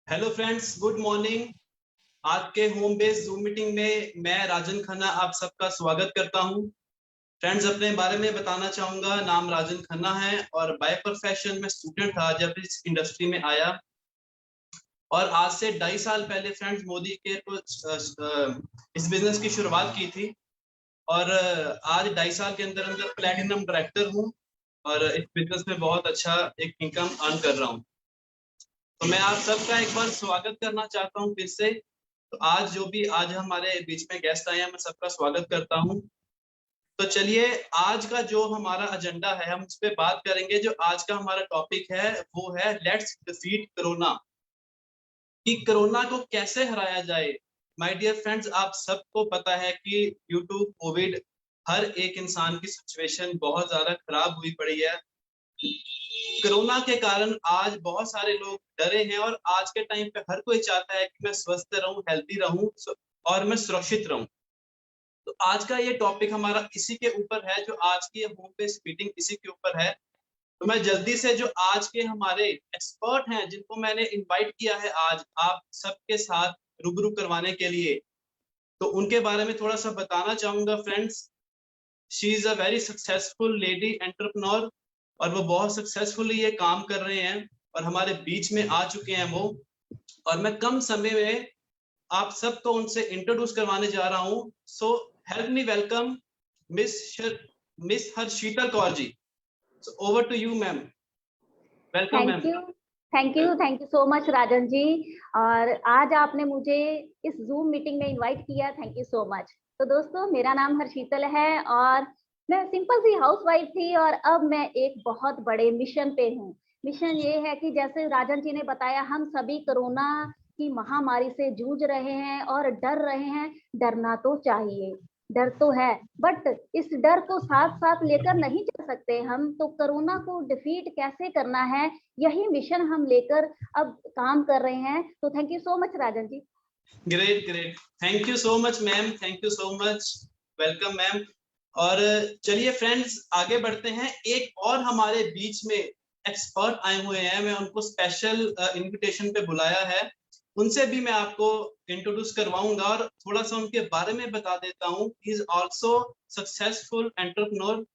Hello friends, good morning. आज के home based zoom meeting में मैं राजन खन्ना आप सबका स्वागत करता हूं। फ्रेंड्स, अपने बारे में बताना चाहूंगा। नाम राजन खन्ना है और बाय प्रोफेशन में स्टूडेंट था जब इस इंडस्ट्री में आया। और आज से 2.5 साल पहले फ्रेंड्स मोदी के इस बिजनेस की शुरुआत की थी। और आज 2.5 साल के अंदर अंदर प्लेटिनम डायरेक्टर हूँ और इस बिजनेस में बहुत अच्छा एक इनकम अर्न कर रहा हूँ। तो मैं आप सबका एक बार स्वागत करना चाहता हूँ फिर से। तो आज हमारे बीच में गेस्ट आए हैं, मैं सबका स्वागत करता हूँ। तो चलिए, आज का जो हमारा एजेंडा है हम उस पर बात करेंगे। जो आज का हमारा टॉपिक है वो है लेट्स डिफीट कोरोना, कि कोरोना को कैसे हराया जाए। माय डियर फ्रेंड्स, आप सबको पता है कि ड्यू टू कोविड हर एक इंसान की सिचुएशन बहुत ज्यादा खराब हुई पड़ी है। कोरोना के कारण आज बहुत सारे लोग डरे हैं और आज के टाइम पे हर कोई चाहता है कि मैं स्वस्थ रहूं, हेल्दी रहूं और मैं सुरक्षित रहूं। तो आज का ये टॉपिक हमारा इसी के ऊपर है, जो आज की होम बेस्ड मीटिंग इसी के ऊपर है। तो मैं जल्दी से जो आज के हमारे एक्सपर्ट हैं जिनको मैंने इनवाइट किया है आज आप सबके साथ रूबरू करवाने के लिए, तो उनके बारे में थोड़ा सा बताना चाहूंगा friends. She is a very successful lady entrepreneur और वो बहुत सक्सेसफुली ये काम कर रहे हैं और हमारे बीच में आ चुके हैं वो। और मैं कम समय में आप सबको उनसे इंट्रोड्यूस करवाने जा रहा हूं। So help me welcome miss Harshita Kaur ji. So over to you ma'am. Welcome thank ma'am. You thank you so much Rajan ji. और आज आपने मुझे इस जूम मीटिंग में इनवाइट किया, थैंक यू सो मच। तो दोस्तों, मेरा नाम हर्षितल है और मैं सिंपल सी हाउसवाइफ थी और अब मैं एक बहुत बड़े मिशन पे हूँ। मिशन ये है कि जैसे राजन जी ने बताया, हम सभी कोरोना की महामारी से जूझ रहे हैं और डर रहे हैं। डरना तो चाहिए, डर तो है, बट इस डर को साथ साथ लेकर नहीं चल सकते हम। तो कोरोना को डिफीट कैसे करना है, यही मिशन हम लेकर अब काम कर रहे हैं। तो thank you so much Rajan ji. Great great, thank you so much ma'am, thank you so much. Welcome ma'am. और चलिए फ्रेंड्स, आगे बढ़ते हैं। एक और हमारे बीच में एक्सपर्ट आए हुए हैं, मैं उनको स्पेशल इनविटेशन पे बुलाया है। उनसे भी मैं आपको इंट्रोड्यूस करवाऊंगा और थोड़ा सा उनके बारे में बता देता हूँ। He is also successful entrepreneur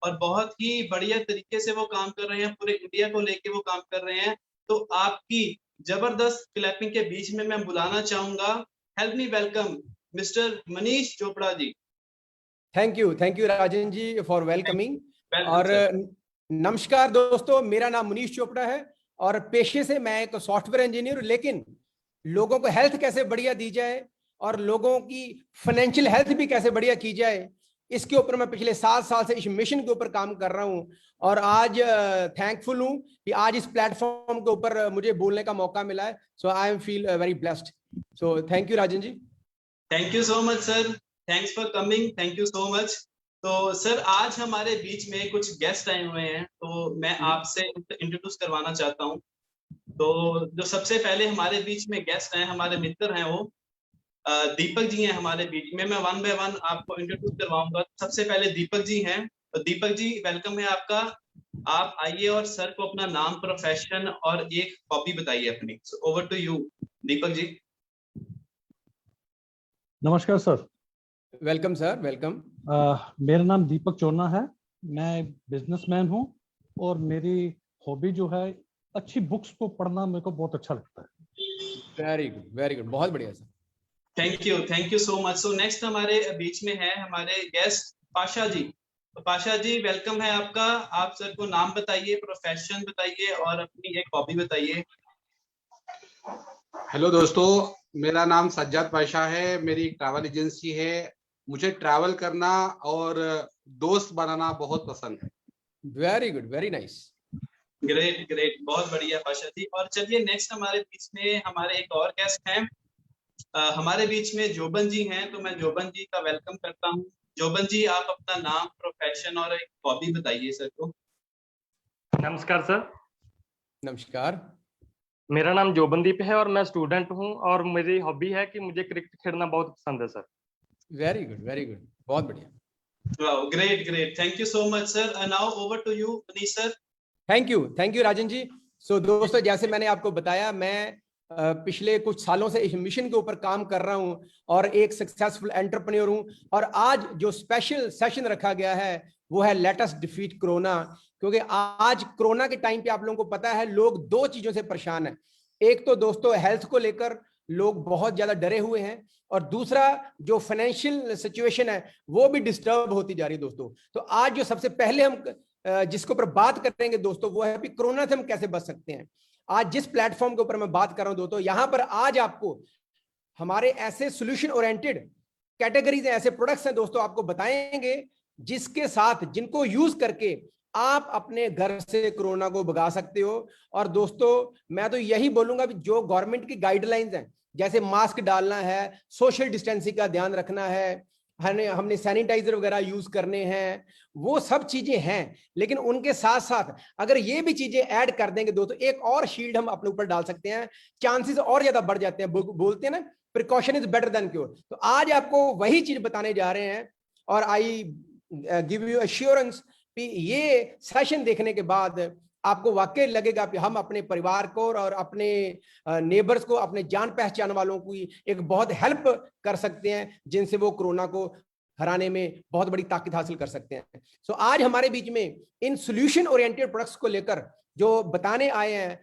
और बहुत ही बढ़िया तरीके से वो काम कर रहे हैं, पूरे इंडिया को लेके वो काम कर रहे हैं। तो आपकी जबरदस्त क्लैपिंग के बीच में मैं बुलाना चाहूंगा, help me welcome mister Manish Chopra ji. Thank you Rajan ji for welcoming. Welcome और सर। नमस्कार दोस्तों, मेरा नाम मनीष चोपड़ा है और पेशे से मैं एक सॉफ्टवेयर इंजीनियर हूं। लेकिन लोगों को हेल्थ कैसे बढ़िया दी जाए और लोगों की फाइनेंशियल हेल्थ भी कैसे बढ़िया की जाए, इसके ऊपर मैं पिछले 7 साल से इस मिशन के ऊपर काम कर रहा हूं। और आज थैंकफुल हूं कि आज इस प्लेटफॉर्म के ऊपर मुझे बोलने का मौका मिला है। So I am feel very blessed. So thank you Rajan ji. Thank you so much sir, thanks for coming, thank you so much. तो सर, आज हमारे बीच में कुछ गेस्ट आए हुए हैं, तो मैं आपसे इंट्रोड्यूस करवाना चाहता हूँ। तो जो सबसे पहले हमारे बीच में गेस्ट हैं, हमारे मित्र हैं, वो दीपक जी हैं हमारे बीच में। मैं वन बाय वन आपको इंट्रोड्यूस करवाऊंगा। सबसे पहले दीपक जी हैं। तो दीपक जी, वेलकम है आपका। आप आइए और सर को अपना नाम, प्रोफेशन और एक हॉबी बताइए अपनी। Over to you Deepak ji. नमस्कार सर। Welcome sir, welcome. मेरा नाम दीपक चोरना है। मैं बिजनेसमैन हूँ और मेरी हॉबी जो है, अच्छी बुक्स को पढ़ना मेरे को बहुत अच्छा लगता है। वेरी गुड, बहुत बढ़िया sir. Thank you so much. So next हमारे बीच में है हमारे गेस्ट पाशा जी। तो पाशा जी, वेलकम है आपका। आप सर को नाम बताइए, प्रोफेशन बताइए और अपनी एक हॉबी बताइए। हेलो दोस्तों, मेरा नाम सज्जाद पाशा है। मेरी ट्रैवल एजेंसी है। मुझे ट्रैवल करना और दोस्त बनाना बहुत पसंद है। Very good, very nice. Great great, बहुत बढ़िया पाशा जी। और चलिए, नेक्स्ट हमारे बीच में हमारे एक और गेस्ट हैं। हमारे बीच में जोबन जी हैं। तो मैं जोबन जी का वेलकम करता हूँ। जोबन जी, आप अपना नाम, प्रोफेशन और एक हॉबी बताइए सर को। नमस्कार सर। नमस्कार। मेरा नाम जोबनदीप है और मैं स्टूडेंट हूं और मेरी हॉबी है कि मुझे क्रिकेट खेलना बहुत पसंद है sir. Very good, very good, बहुत बढ़िया। Wow, great great, thank you so much sir. Now over to you Manish sir. Thank you Rajan ji. So दोस्तों, जैसे मैंने आपको बताया, मैं पिछले कुछ सालों से इस मिशन के ऊपर काम कर रहा हूं और एक सक्सेसफुल एंटरप्रेन्योर हूं। और आज जो स्पेशल सेशन रखा गया है वो है लेट अस डिफीट कोरोना, क्योंकि आज कोरोना के टाइम पे आप लोगों को पता है लोग दो चीजों से परेशान है। एक तो दोस्तों हेल्थ को लेकर लोग बहुत ज्यादा डरे हुए हैं, और दूसरा जो फाइनेंशियल सिचुएशन है वो भी डिस्टर्ब होती जा रही है दोस्तों। तो आज जो सबसे पहले हम जिसके ऊपर बात करेंगे दोस्तों वो है कि कोरोना से हम कैसे बच सकते हैं। आज जिस प्लेटफॉर्म के ऊपर मैं बात कर रहा हूं दोस्तों, यहां पर आज आपको हमारे ऐसे सोल्यूशन ओरिएंटेड कैटेगरीज ऐसे प्रोडक्ट्स हैं दोस्तों, आपको बताएंगे जिसके साथ जिनको यूज करके आप अपने घर से कोरोना को भगा सकते हो। और दोस्तों मैं तो यही बोलूंगा कि जो गवर्नमेंट की गाइडलाइंस हैं, जैसे मास्क डालना है, सोशल डिस्टेंसिंग का ध्यान रखना है, हमने सैनिटाइजर वगैरह यूज करने हैं, वो सब चीजें हैं, लेकिन उनके साथ साथ अगर ये भी चीजें ऐड कर देंगे दोस्तों, एक और शील्ड हम अपने ऊपर डाल सकते हैं, चांसेस और ज्यादा बढ़ जाते हैं। बोलते हैं ना precaution is better than cure. तो आज आपको वही चीज बताने जा रहे हैं, और आई गिव यू एश्योरेंस कि ये सेशन देखने के बाद आपको वाकई लगेगा कि हम अपने परिवार को और अपने नेबर्स को, अपने जान पहचान वालों की एक बहुत हेल्प कर सकते हैं, जिनसे वो कोरोना को हराने में बहुत बड़ी ताकत हासिल कर सकते हैं। सो आज हमारे बीच में इन सॉल्यूशन ओरिएंटेड प्रोडक्ट्स को लेकर जो बताने आए हैं,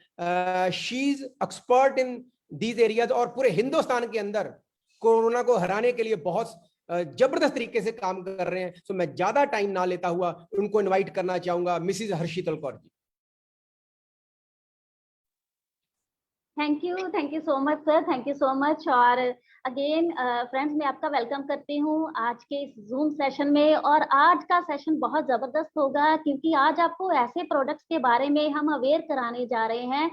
she is expert in these areas, और पूरे हिंदुस्तान के अंदर कोरोना को हराने के लिए बहुत जबरदस्त तरीके से काम कर रहे हैं। सो मैं ज्यादा टाइम ना लेता हुआ उनको इनवाइट करना चाहूंगा, Mrs Harshital Kaur ji. Thank you so much sir, thank you so much. और अगेन फ्रेंड्स मैं आपका वेलकम करती हूँ आज के इस जूम सेशन में। और आज का सेशन बहुत जबरदस्त होगा, क्योंकि आज आपको ऐसे प्रोडक्ट्स के बारे में हम अवेयर कराने जा रहे हैं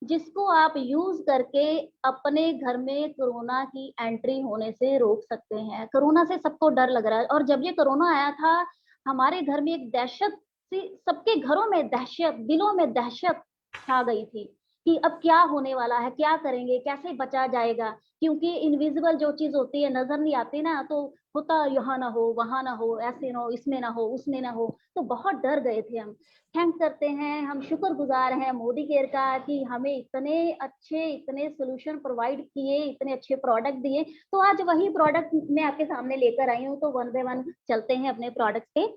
जिसको आप यूज करके अपने घर में कोरोना की एंट्री होने से रोक सकते हैं। कोरोना से सबको डर लग रहा है, और जब ये कोरोना आया था हमारे घर में एक दहशत सी, सबके घरों में दहशत, दिलों में दहशत छा गई थी कि अब क्या होने वाला है, क्या करेंगे, कैसे बचा जाएगा। क्योंकि इनविजिबल जो चीज होती है, नजर नहीं आती ना, तो होता यहाँ ना हो, वहां ना हो, ऐसे ना हो, इसमें ना हो, उसमें ना हो, तो बहुत डर गए थे हम। थैंक करते हैं, हम शुक्रगुजार हैं मोदी केयर का कि हमें इतने अच्छे, इतने सोल्यूशन प्रोवाइड किए, इतने अच्छे प्रोडक्ट दिए। तो आज वही प्रोडक्ट मैं आपके सामने लेकर आई हूँ। तो वन बाय वन चलते हैं अपने प्रोडक्ट पे।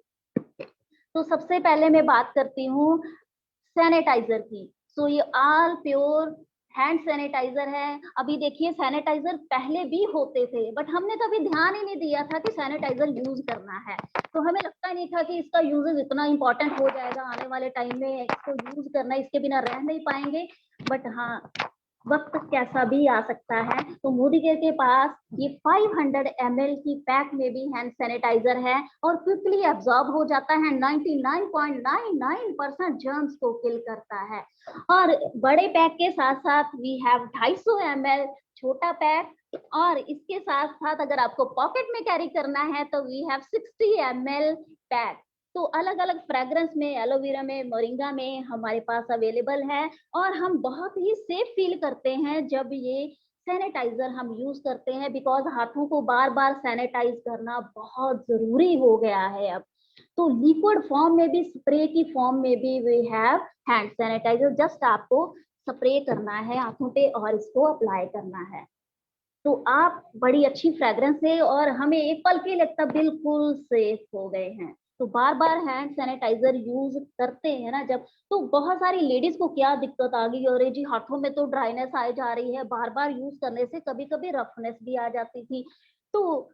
तो सबसे पहले मैं बात करती हूँ सैनिटाइजर की। सो ये ऑल प्योर हैंड सैनिटाइजर है। अभी देखिए सैनिटाइजर पहले भी होते थे, बट हमने कभी ध्यान ही नहीं दिया था कि सैनिटाइजर यूज करना है। तो हमें लगता नहीं था कि इसका यूजेज इतना इंपॉर्टेंट हो जाएगा आने वाले टाइम में, इसको यूज करना, इसके बिना रह नहीं पाएंगे। बट हाँ, वक्त कैसा भी आ सकता है। तो मोदी केयर के पास ये 500 ml की पैक में भी हैंड सैनिटाइजर है और क्विकली एब्जॉर्ब हो जाता है, 99.99% जर्म्स को किल करता है। और बड़े पैक के साथ साथ वी हैव 250 ml छोटा पैक, और इसके साथ साथ अगर आपको पॉकेट में कैरी करना है तो वी हैव 60 ml पैक। तो अलग अलग फ्रेग्रेंस में, एलोवेरा में, मोरिंगा में हमारे पास अवेलेबल है। और हम बहुत ही सेफ फील करते हैं जब ये सैनिटाइजर हम यूज करते हैं, बिकॉज हाथों को बार बार सैनिटाइज करना बहुत जरूरी हो गया है अब। तो लिक्विड फॉर्म में भी, स्प्रे की फॉर्म में भी we have hand sanitiser. Just आपको स्प्रे करना है हाथों पे और इसको अप्लाई करना है, तो आप बड़ी अच्छी फ्रेग्रेंस है और हमें एक पल के लगता बिल्कुल सेफ हो गए हैं। तो बार बार हैंड सैनिटाइजर यूज करते हैं ना जब, तो बहुत सारी लेडीज को क्या दिक्कत आ गई, अरे जी हाथों में तो ड्राइनेस आ जा रही है, बार बार यूज करने से कभी कभी रफनेस भी आ जाती थी। तो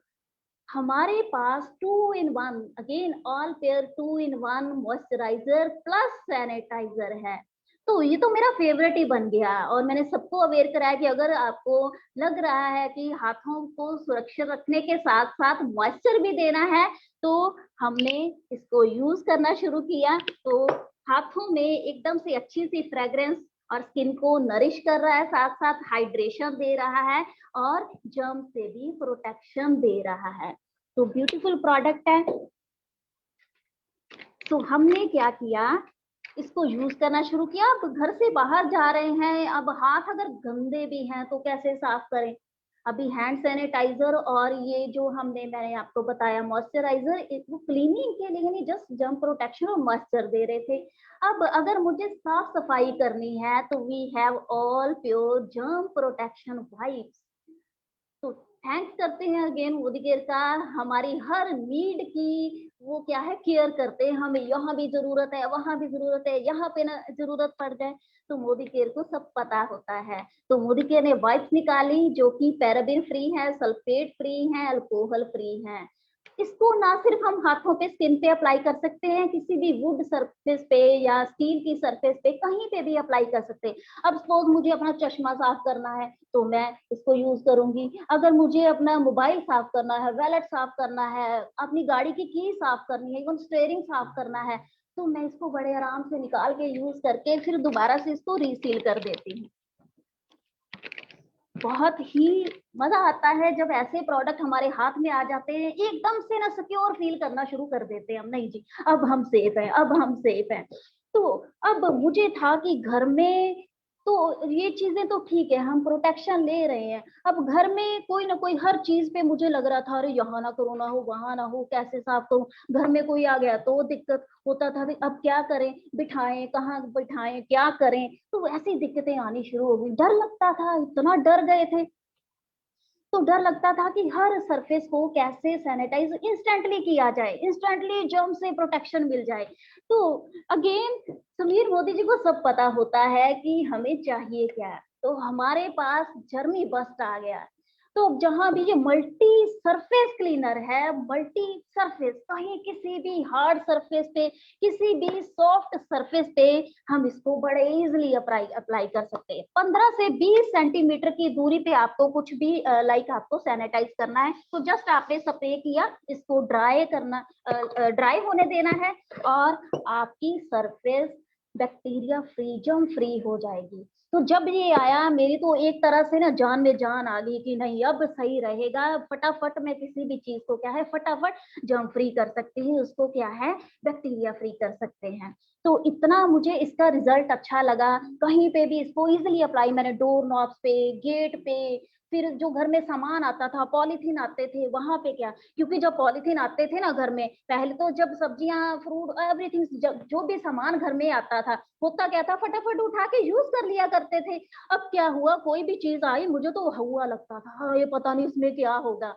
हमारे पास 2 in 1, again all pure 2 in 1 moisturiser plus sanitiser है। तो ये तो मेरा फेवरेट ही बन गया, और मैंने सबको अवेयर कराया कि अगर आपको लग रहा है कि हाथों को सुरक्षित रखने के साथ साथ मॉइस्चर भी देना है, तो हमने इसको यूज करना शुरू किया। तो हाथों में एकदम से अच्छी सी फ्रेग्रेंस और स्किन को नरिश कर रहा है, साथ साथ हाइड्रेशन दे रहा है और जर्म से भी प्रोटेक्शन दे रहा है। तो ब्यूटीफुल प्रोडक्ट है। तो हमने क्या किया, इसको यूज करना शुरू किया। अब घर से बाहर जा रहे हैं, अब हाथ अगर गंदे भी हैं तो कैसे साफ करें। अभी हैंड सैनिटाइजर और ये जो मैंने आपको बताया मॉइस्चराइजर, वो क्लीनिंग के लिए नहीं, जस्ट जर्म प्रोटेक्शन और मॉइस्चर दे रहे थे। अब अगर मुझे साफ सफाई करनी है तो we have all pure germ protection wipes. तो थैंक्स करते हैं अगेन मोदी केयर का, हमारी हर नीड की वो क्या है केयर करते हैं। हमें यहाँ भी जरूरत है, वहां भी जरूरत है, यहाँ पे ना जरूरत पड़ जाए तो मोदी केयर को सब पता होता है। तो मोदी केयर ने वाइप्स निकाली जो कि पैराबिन फ्री है, सल्फेट फ्री है, अल्कोहल फ्री है। इसको ना सिर्फ हम हाथों पे स्किन पे अप्लाई कर सकते हैं, किसी भी वुड सरफेस पे या स्टील की सरफेस पे कहीं पे भी अप्लाई कर सकते हैं। अब सपोज मुझे अपना चश्मा साफ करना है तो मैं इसको यूज करूंगी। अगर मुझे अपना मोबाइल साफ करना है, वॉलेट साफ करना है, अपनी गाड़ी की साफ करनी है, इवन स्टीयरिंग साफ करना है, तो मैं इसको बड़े आराम से निकाल के यूज करके फिर दोबारा से इसको रीसील कर देती हूँ। बहुत ही मजा आता है जब ऐसे प्रोडक्ट हमारे हाथ में आ जाते हैं, एकदम से ना सिक्योर फील करना शुरू कर देते हैं हम, नहीं जी अब हम सेफ हैं, अब हम सेफ हैं। तो अब मुझे था कि घर में तो ये चीजें तो ठीक है, हम प्रोटेक्शन ले रहे हैं। अब घर में कोई ना कोई हर चीज पे मुझे लग रहा था अरे यहाँ ना करो, ना हो वहां ना हो, कैसे साफ करूं, घर में कोई आ गया तो दिक्कत होता था, अब क्या करें, बिठाएं कहाँ बिठाएं, क्या करें, तो ऐसी दिक्कतें आनी शुरू हो गई। डर लगता था, इतना डर गए थे, तो डर लगता था कि हर सरफेस को कैसे सैनिटाइज इंस्टेंटली किया जाए, इंस्टेंटली जर्म से प्रोटेक्शन मिल जाए। तो अगेन समीर मोदी जी को सब पता होता है कि हमें चाहिए क्या, तो हमारे पास जर्मी बस्ट आ गया। तो जहां भी ये मल्टी सरफेस क्लीनर है, मल्टी सरफेस, कहीं किसी भी हार्ड सरफेस पे, किसी भी सॉफ्ट सरफेस पे हम इसको बड़े इजीली अप्लाई कर सकते हैं। 15 से 20 सेंटीमीटर की दूरी पे आपको कुछ भी आपको सैनिटाइज करना है तो जस्ट आपने स्प्रे किया, इसको ड्राई होने देना है और आपकी surface bacteria free, germ free हो जाएगी। तो जब ये आया मेरी तो एक तरह से ना जान में जान आ गई कि नहीं अब सही रहेगा, फटाफट मैं किसी भी चीज को क्या है फटाफट जर्म फ्री कर सकती हूँ, उसको क्या है बैक्टीरिया फ्री कर सकते हैं। तो इतना मुझे इसका रिजल्ट अच्छा लगा। कहीं पे भी इसको इजिली अप्लाई, मैंने डोर नॉब्स पे, गेट पे, फिर जो घर में सामान आता था, पॉलीथीन आते थे वहां पे क्या, क्योंकि जब पॉलीथीन आते थे ना घर में, पहले तो जब सब्जियां फ्रूट एवरीथिंग जो भी सामान घर में आता था, होता क्या था फटाफट उठा के यूज कर लिया करते थे। अब क्या हुआ, कोई भी चीज आई मुझे तो हुआ लगता था हाँ ये पता नहीं इसमें क्या होगा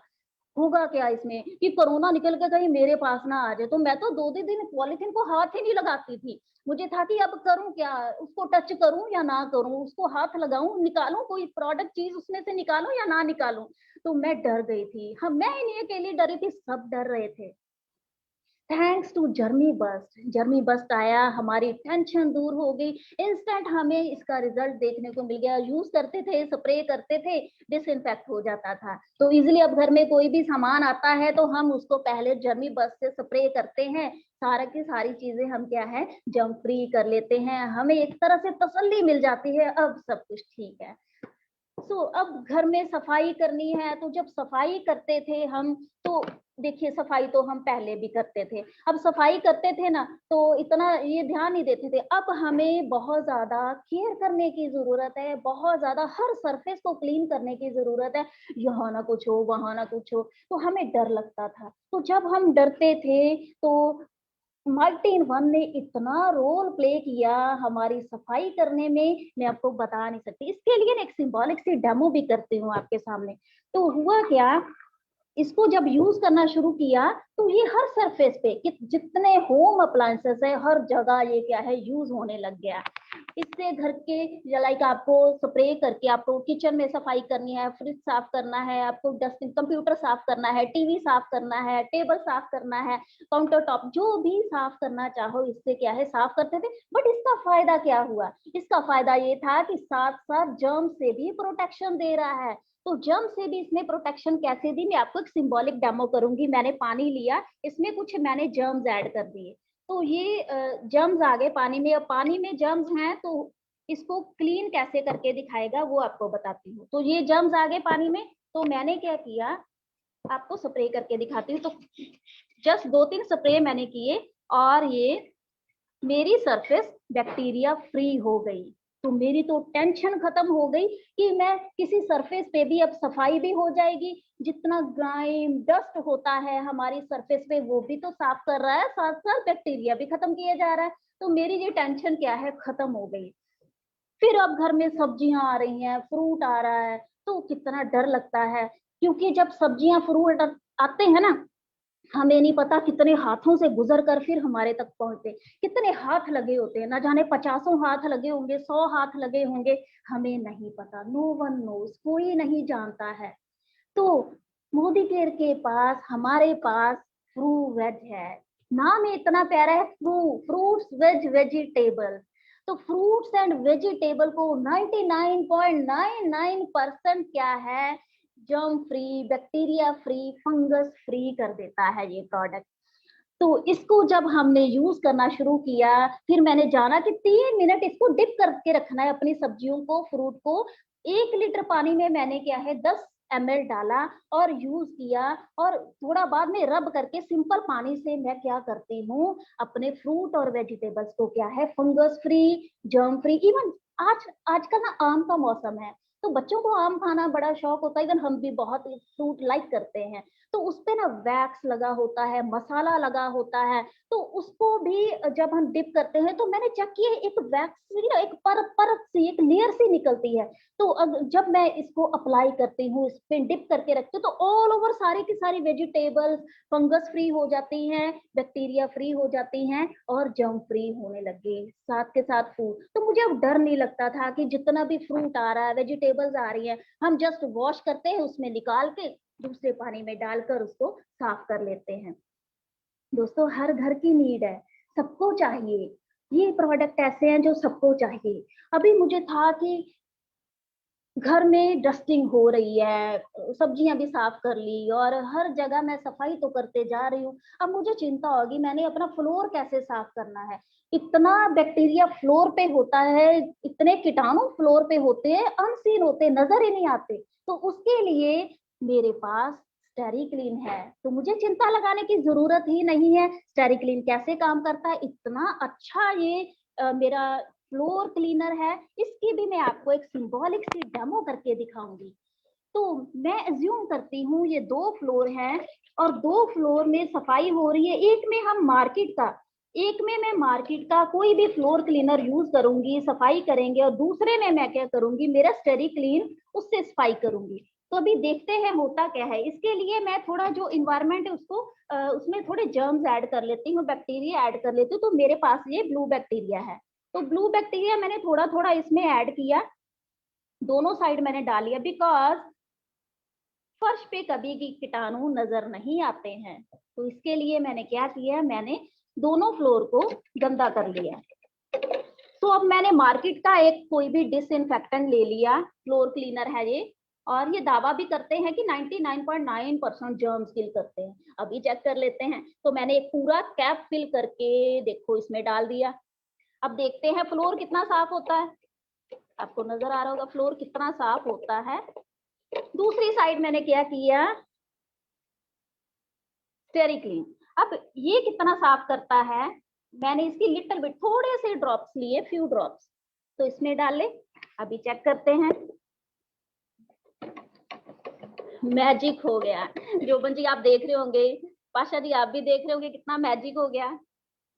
क्या इसमें, कि कोरोना निकल के कहीं मेरे पास ना आ जाए। तो मैं तो 2 दिन पॉलीथीन को हाथ ही नहीं लगाती थी, मुझे था कि अब करूं क्या, उसको टच करूं या ना करूं, उसको हाथ लगाऊं, निकालूं कोई प्रोडक्ट चीज उसमें से निकालूं या ना निकालूं। तो मैं डर गई थी, हम मैं ही नहीं अकेली डरी थी, सब डर रहे थे। थैंक्स टू जर्मी बस्ट आया, हमारी टेंशन दूर हो गई, इंस्टेंट हमें इसका रिजल्ट देखने को मिल गया। यूज करते थे, स्प्रे करते थे, डिसइंफेक्ट हो जाता था। तो इजिली अब घर में कोई भी सामान आता है तो हम उसको पहले जर्मी बस्ट से स्प्रे करते हैं, सारा की सारी चीजें हम क्या है जर्म फ्री कर लेते हैं, हमें एक तरह से तसल्ली मिल जाती है, अब सब कुछ ठीक है। अब घर में सफाई करनी है तो जब सफाई करते थे हम, तो देखिए सफाई तो हम पहले भी करते थे, अब सफाई करते थे ना तो इतना ये ध्यान नहीं देते थे। अब हमें बहुत ज्यादा केयर करने की जरूरत है, बहुत ज्यादा हर सरफेस को क्लीन करने की जरूरत है, यहाँ ना कुछ हो वहां ना कुछ हो, तो हमें डर लगता था। तो जब हम डरते थे तो मल्टी-इन-वन ने इतना रोल प्ले किया हमारी सफाई करने में, मैं आपको बता नहीं सकती। इसके लिए एक सिंबॉलिक सी डेमो भी करती हूँ आपके सामने। तो हुआ क्या, इसको जब यूज करना शुरू किया तो ये हर सरफेस पे जितने होम अप्लायंसेस है हर जगह ये क्या है यूज होने लग गया। इससे घर के लाइक आपको स्प्रे करके आपको किचन में सफाई करनी है, फ्रिज साफ करना है, आपको डस्टिंग, कंप्यूटर साफ करना है, टीवी साफ करना है, टेबल साफ करना है, काउंटर टॉप, जो भी साफ करना चाहो इससे क्या है साफ करते थे। बट इसका फायदा क्या हुआ, इसका फायदा ये था कि साथ साथ जर्म से भी प्रोटेक्शन दे रहा है। तो जर्म से भी इसने प्रोटेक्शन कैसे दी, मैं आपको एक सिंबॉलिक डेमो करूंगी। मैंने पानी लिया, इसमें कुछ मैंने जर्म्स ऐड कर दिए, तो ये जर्म्स आ गए पानी में। अब पानी में जर्म्स हैं तो इसको क्लीन कैसे करके दिखाएगा वो आपको बताती हूँ। तो ये जर्म्स आ गए पानी में, तो मैंने क्या किया आपको स्प्रे करके दिखाती हूँ। तो जस्ट 2-3 स्प्रे मैंने किए और ये मेरी सरफेस बैक्टीरिया फ्री हो गई। तो मेरी तो टेंशन खत्म हो गई कि मैं किसी सरफेस पे भी अब सफाई भी हो जाएगी, जितना ग्राइम डस्ट होता है हमारी सरफेस पे वो भी तो साफ कर रहा है, साथ साथ बैक्टीरिया भी खत्म किया जा रहा है। तो मेरी ये टेंशन क्या है खत्म हो गई। फिर अब घर में सब्जियां आ रही हैं, फ्रूट आ रहा है, तो कितना डर लगता है, क्योंकि जब सब्जियां फ्रूट आते हैं ना, हमें नहीं पता कितने हाथों से गुजर कर फिर हमारे तक पहुंचते, कितने हाथ लगे होते हैं, ना जाने 50 हाथ लगे होंगे, 100 हाथ लगे होंगे, हमें नहीं पता। नो वन नोज, कोई नहीं जानता है। तो मोदी केयर के पास, हमारे पास फ्रू वेज है, नाम ही इतना प्यारा है, फ्रूट्स वेज वेजिटेबल। तो फ्रूट्स एंड वेजिटेबल को 99.99% क्या है, germ free, bacteria free, fungus free कर देता है ये प्रोडक्ट। तो इसको जब हमने यूज करना शुरू किया, फिर मैंने जाना कि 3 मिनट इसको डिप करके रखना है अपनी सब्जियों को, फ्रूट को। 1 लीटर पानी में मैंने क्या है 10 ml डाला और यूज किया, और थोड़ा बाद में रब करके सिंपल पानी से मैं क्या करती हूँ, अपने फ्रूट और वेजिटेबल्स को क्या है fungus free, germ free. Even आजकल ना आम का मौसम है, तो बच्चों को आम खाना बड़ा शौक होता है, इवन हम भी बहुत फ्रूट लाइक करते हैं। तो उसपे ना वैक्स लगा होता है, मसाला लगा होता है, तो उसको भी जब हम डिप करते हैं तो मैंने चेक किया एक वैक्स ना एक परत सी, एक लेयर सी निकलती है। तो जब मैं इसको अप्लाई करती हूँ, इस पे डिप करके रखती हूँ, तो ऑल ओवर सारी की सारी वेजिटेबल्स फंगस फ्री हो जाती हैं, बैक्टीरिया फ्री हो जाती हैं और जर्म फ्री होने लगे, साथ के साथ फूड। तो मुझे अब डर नहीं लगता था कि जितना भी फ्रूट आ रहा है, वेजिटेबल्स आ रही है, हम जस्ट वॉश करते हैं, उसमें निकाल के दूसरे पानी में डालकर उसको साफ कर लेते हैं। दोस्तों हर घर की नीड है, सबको चाहिए, ये प्रोडक्ट ऐसे हैं जो सबको चाहिए। अभी मुझे था कि घर में डस्टिंग हो रही है, सब्जियां भी साफ कर ली और हर जगह मैं सफाई तो करते जा रही हूँ, अब मुझे चिंता होगी मैंने अपना फ्लोर कैसे साफ करना है। इतना बैक्टीरिया फ्लोर पे होता है, इतने कीटाणु फ्लोर पे होते हैं, अनसीन होते, नजर ही नहीं आते। तो उसके लिए मेरे पास स्टेरिक्लीन है, तो मुझे चिंता लगाने की जरूरत ही नहीं है। स्टेरिक्लीन कैसे काम करता है, इतना अच्छा ये मेरा फ्लोर क्लीनर है, इसकी भी मैं आपको एक सिंबॉलिक सी डेमो करके दिखाऊंगी। तो मैं अज्यूम करती हूँ ये 2 फ्लोर हैं और 2 फ्लोर में सफाई हो रही है। एक में मैं मार्केट का कोई भी फ्लोर क्लीनर यूज करूंगी, सफाई करेंगे, और दूसरे में मैं क्या करूंगी, मेरा स्टेरिक्लीन, उससे सफाई करूंगी। तो अभी देखते हैं होता क्या है। इसके लिए मैं थोड़ा जो इन्वायरमेंट है उसको उसमें थोड़े जर्म्स ऐड कर लेती हूँ, बैक्टीरिया ऐड कर लेती हूँ। तो मेरे पास ये ब्लू बैक्टीरिया है, तो ब्लू बैक्टीरिया मैंने थोड़ा थोड़ा इसमें ऐड किया, दोनों साइड मैंने डाल लिया, बिकॉज फर्श पे कभी भी कीटाणु नजर नहीं आते हैं। तो इसके लिए मैंने क्या किया, मैंने दोनों फ्लोर को गंदा कर लिया। तो अब मैंने मार्केट का एक कोई भी डिसइंफेक्टेंट ले लिया, फ्लोर क्लीनर है ये, और ये दावा भी करते हैं कि 99.9% जर्म्स किल करते हैं। अभी चेक कर लेते हैं। तो मैंने एक पूरा कैप फिल करके देखो इसमें डाल दिया। अब देखते हैं फ्लोर कितना साफ होता है, आपको नजर आ रहा होगा फ्लोर कितना साफ होता है। दूसरी साइड मैंने क्या किया, स्टेरिक्लीन। अब ये कितना साफ करता है, मैंने इसकी लिटिल बिट थोड़े से ड्रॉप्स लिए, फ्यू ड्रॉप्स, तो इसमें डाले। अभी चेक करते हैं, मैजिक हो गया। जोबन जी आप देख रहे होंगे, पाशा जी आप भी देख रहे होंगे, कितना मैजिक हो गया।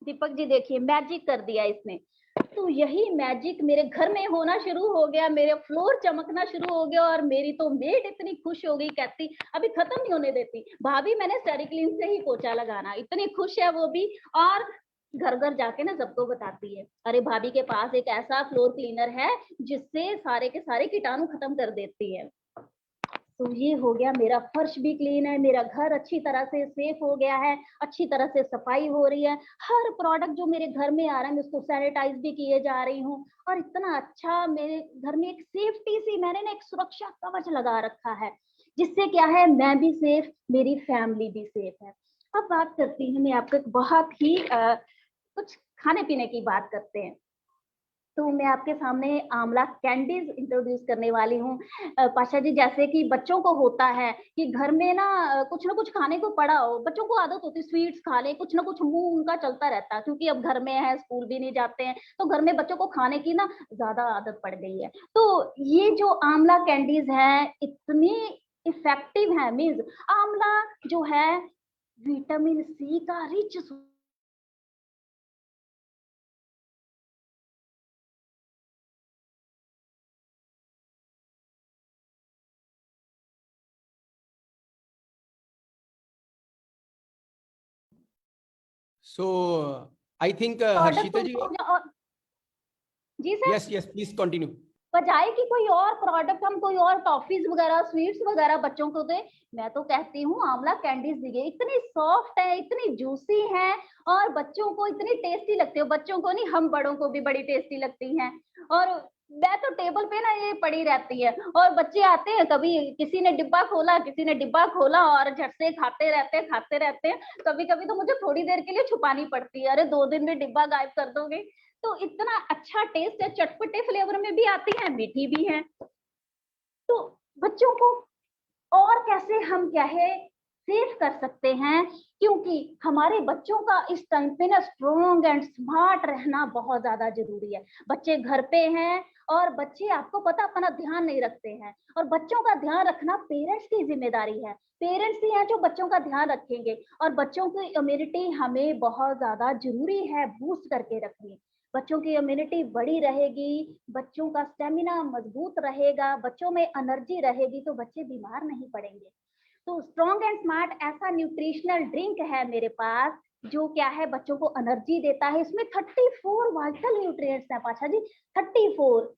दीपक जी देखिए मैजिक कर दिया इसने। तो यही मैजिक मेरे घर में होना शुरू हो गया, मेरे फ्लोर चमकना शुरू हो गया, और मेरी तो मेड इतनी खुश हो गई, कहती अभी खत्म नहीं होने देती भाभी, मैंने स्टेरिक्लीन से ही पोछा लगाना, इतनी खुश है वो भी। और घर घर जाके ना सबको बताती है, अरे भाभी के पास एक ऐसा फ्लोर क्लीनर है जिससे सारे के सारे कीटाणु खत्म कर देती है। तो ये हो गया, मेरा फर्श भी क्लीन है, मेरा घर अच्छी तरह से सेफ हो गया है, अच्छी तरह से सफाई हो रही है, हर प्रोडक्ट जो मेरे घर में आ रहा है मैं उसको सैनिटाइज भी किए जा रही हूँ, और इतना अच्छा मेरे घर में एक सेफ्टी सी मैंने ना एक सुरक्षा कवच लगा रखा है, जिससे क्या है मैं भी सेफ, मेरी फैमिली भी सेफ है। अब बात करती हूँ मैं आपको एक बहुत ही कुछ खाने पीने की बात करते हैं। तो मैं आपके सामने आंवला कैंडीज इंट्रोड्यूस करने वाली हूँ। पाशा जी, जैसे कि बच्चों को होता है कि घर में ना कुछ खाने को पड़ा हो, बच्चों को आदत होती है स्वीट्स खा ले, कुछ ना कुछ मुंह उनका चलता रहता है, क्योंकि अब घर में है, स्कूल भी नहीं जाते हैं, तो घर में बच्चों को खाने की ना ज्यादा आदत पड़ गई है। तो ये जो आंवला कैंडीज है इतनी इफेक्टिव है, मीन्स आंवला जो है विटामिन सी का rich. So I think product Harshita ji, जी sir, yes yes please continue. बजाय कि कोई और प्रोडक्ट हम कोई और टॉफीज वगैरह स्वीट्स वगैरह बच्चों को दे, मैं तो कहती हूँ आंवला कैंडीज दीजिए। इतनी सॉफ्ट है, इतनी जूसी है और बच्चों को इतनी टेस्टी लगती है। बच्चों को नहीं, हम बड़ों को भी बड़ी टेस्टी लगती हैं। और मैं तो टेबल पे ना ये पड़ी रहती है और बच्चे आते हैं, कभी किसी ने डिब्बा खोला, किसी ने डिब्बा खोला और झट से खाते रहते हैं। कभी कभी तो मुझे थोड़ी देर के लिए छुपानी पड़ती है, अरे 2 दिन में डिब्बा गायब कर दोगे। तो इतना अच्छा टेस्ट है, चटपटे फ्लेवर में भी आती है, मीठी भी है। तो बच्चों को और कैसे हम क्या है सेव कर सकते हैं, क्योंकि हमारे बच्चों का इस टाइम पे ना स्ट्रॉन्ग एंड स्मार्ट रहना बहुत ज्यादा जरूरी है। बच्चे घर पे हैं और बच्चे आपको पता अपना ध्यान नहीं रखते हैं, और बच्चों का ध्यान रखना पेरेंट्स की जिम्मेदारी है। पेरेंट्स ही हैं जो बच्चों का ध्यान रखेंगे, और बच्चों की इम्यूनिटी हमें बहुत ज्यादा जरूरी है बूस्ट करके रखनी। बच्चों की इम्यूनिटी बड़ी रहेगी, बच्चों का स्टेमिना मजबूत रहेगा, बच्चों में एनर्जी रहेगी, तो बच्चे बीमार नहीं पड़ेंगे। तो स्ट्रॉन्ग एंड स्मार्ट ऐसा न्यूट्रिशनल ड्रिंक है मेरे पास जो क्या है बच्चों को एनर्जी देता है। इसमें 34 वाइटल न्यूट्रिएंट्स है पाशा जी, 34।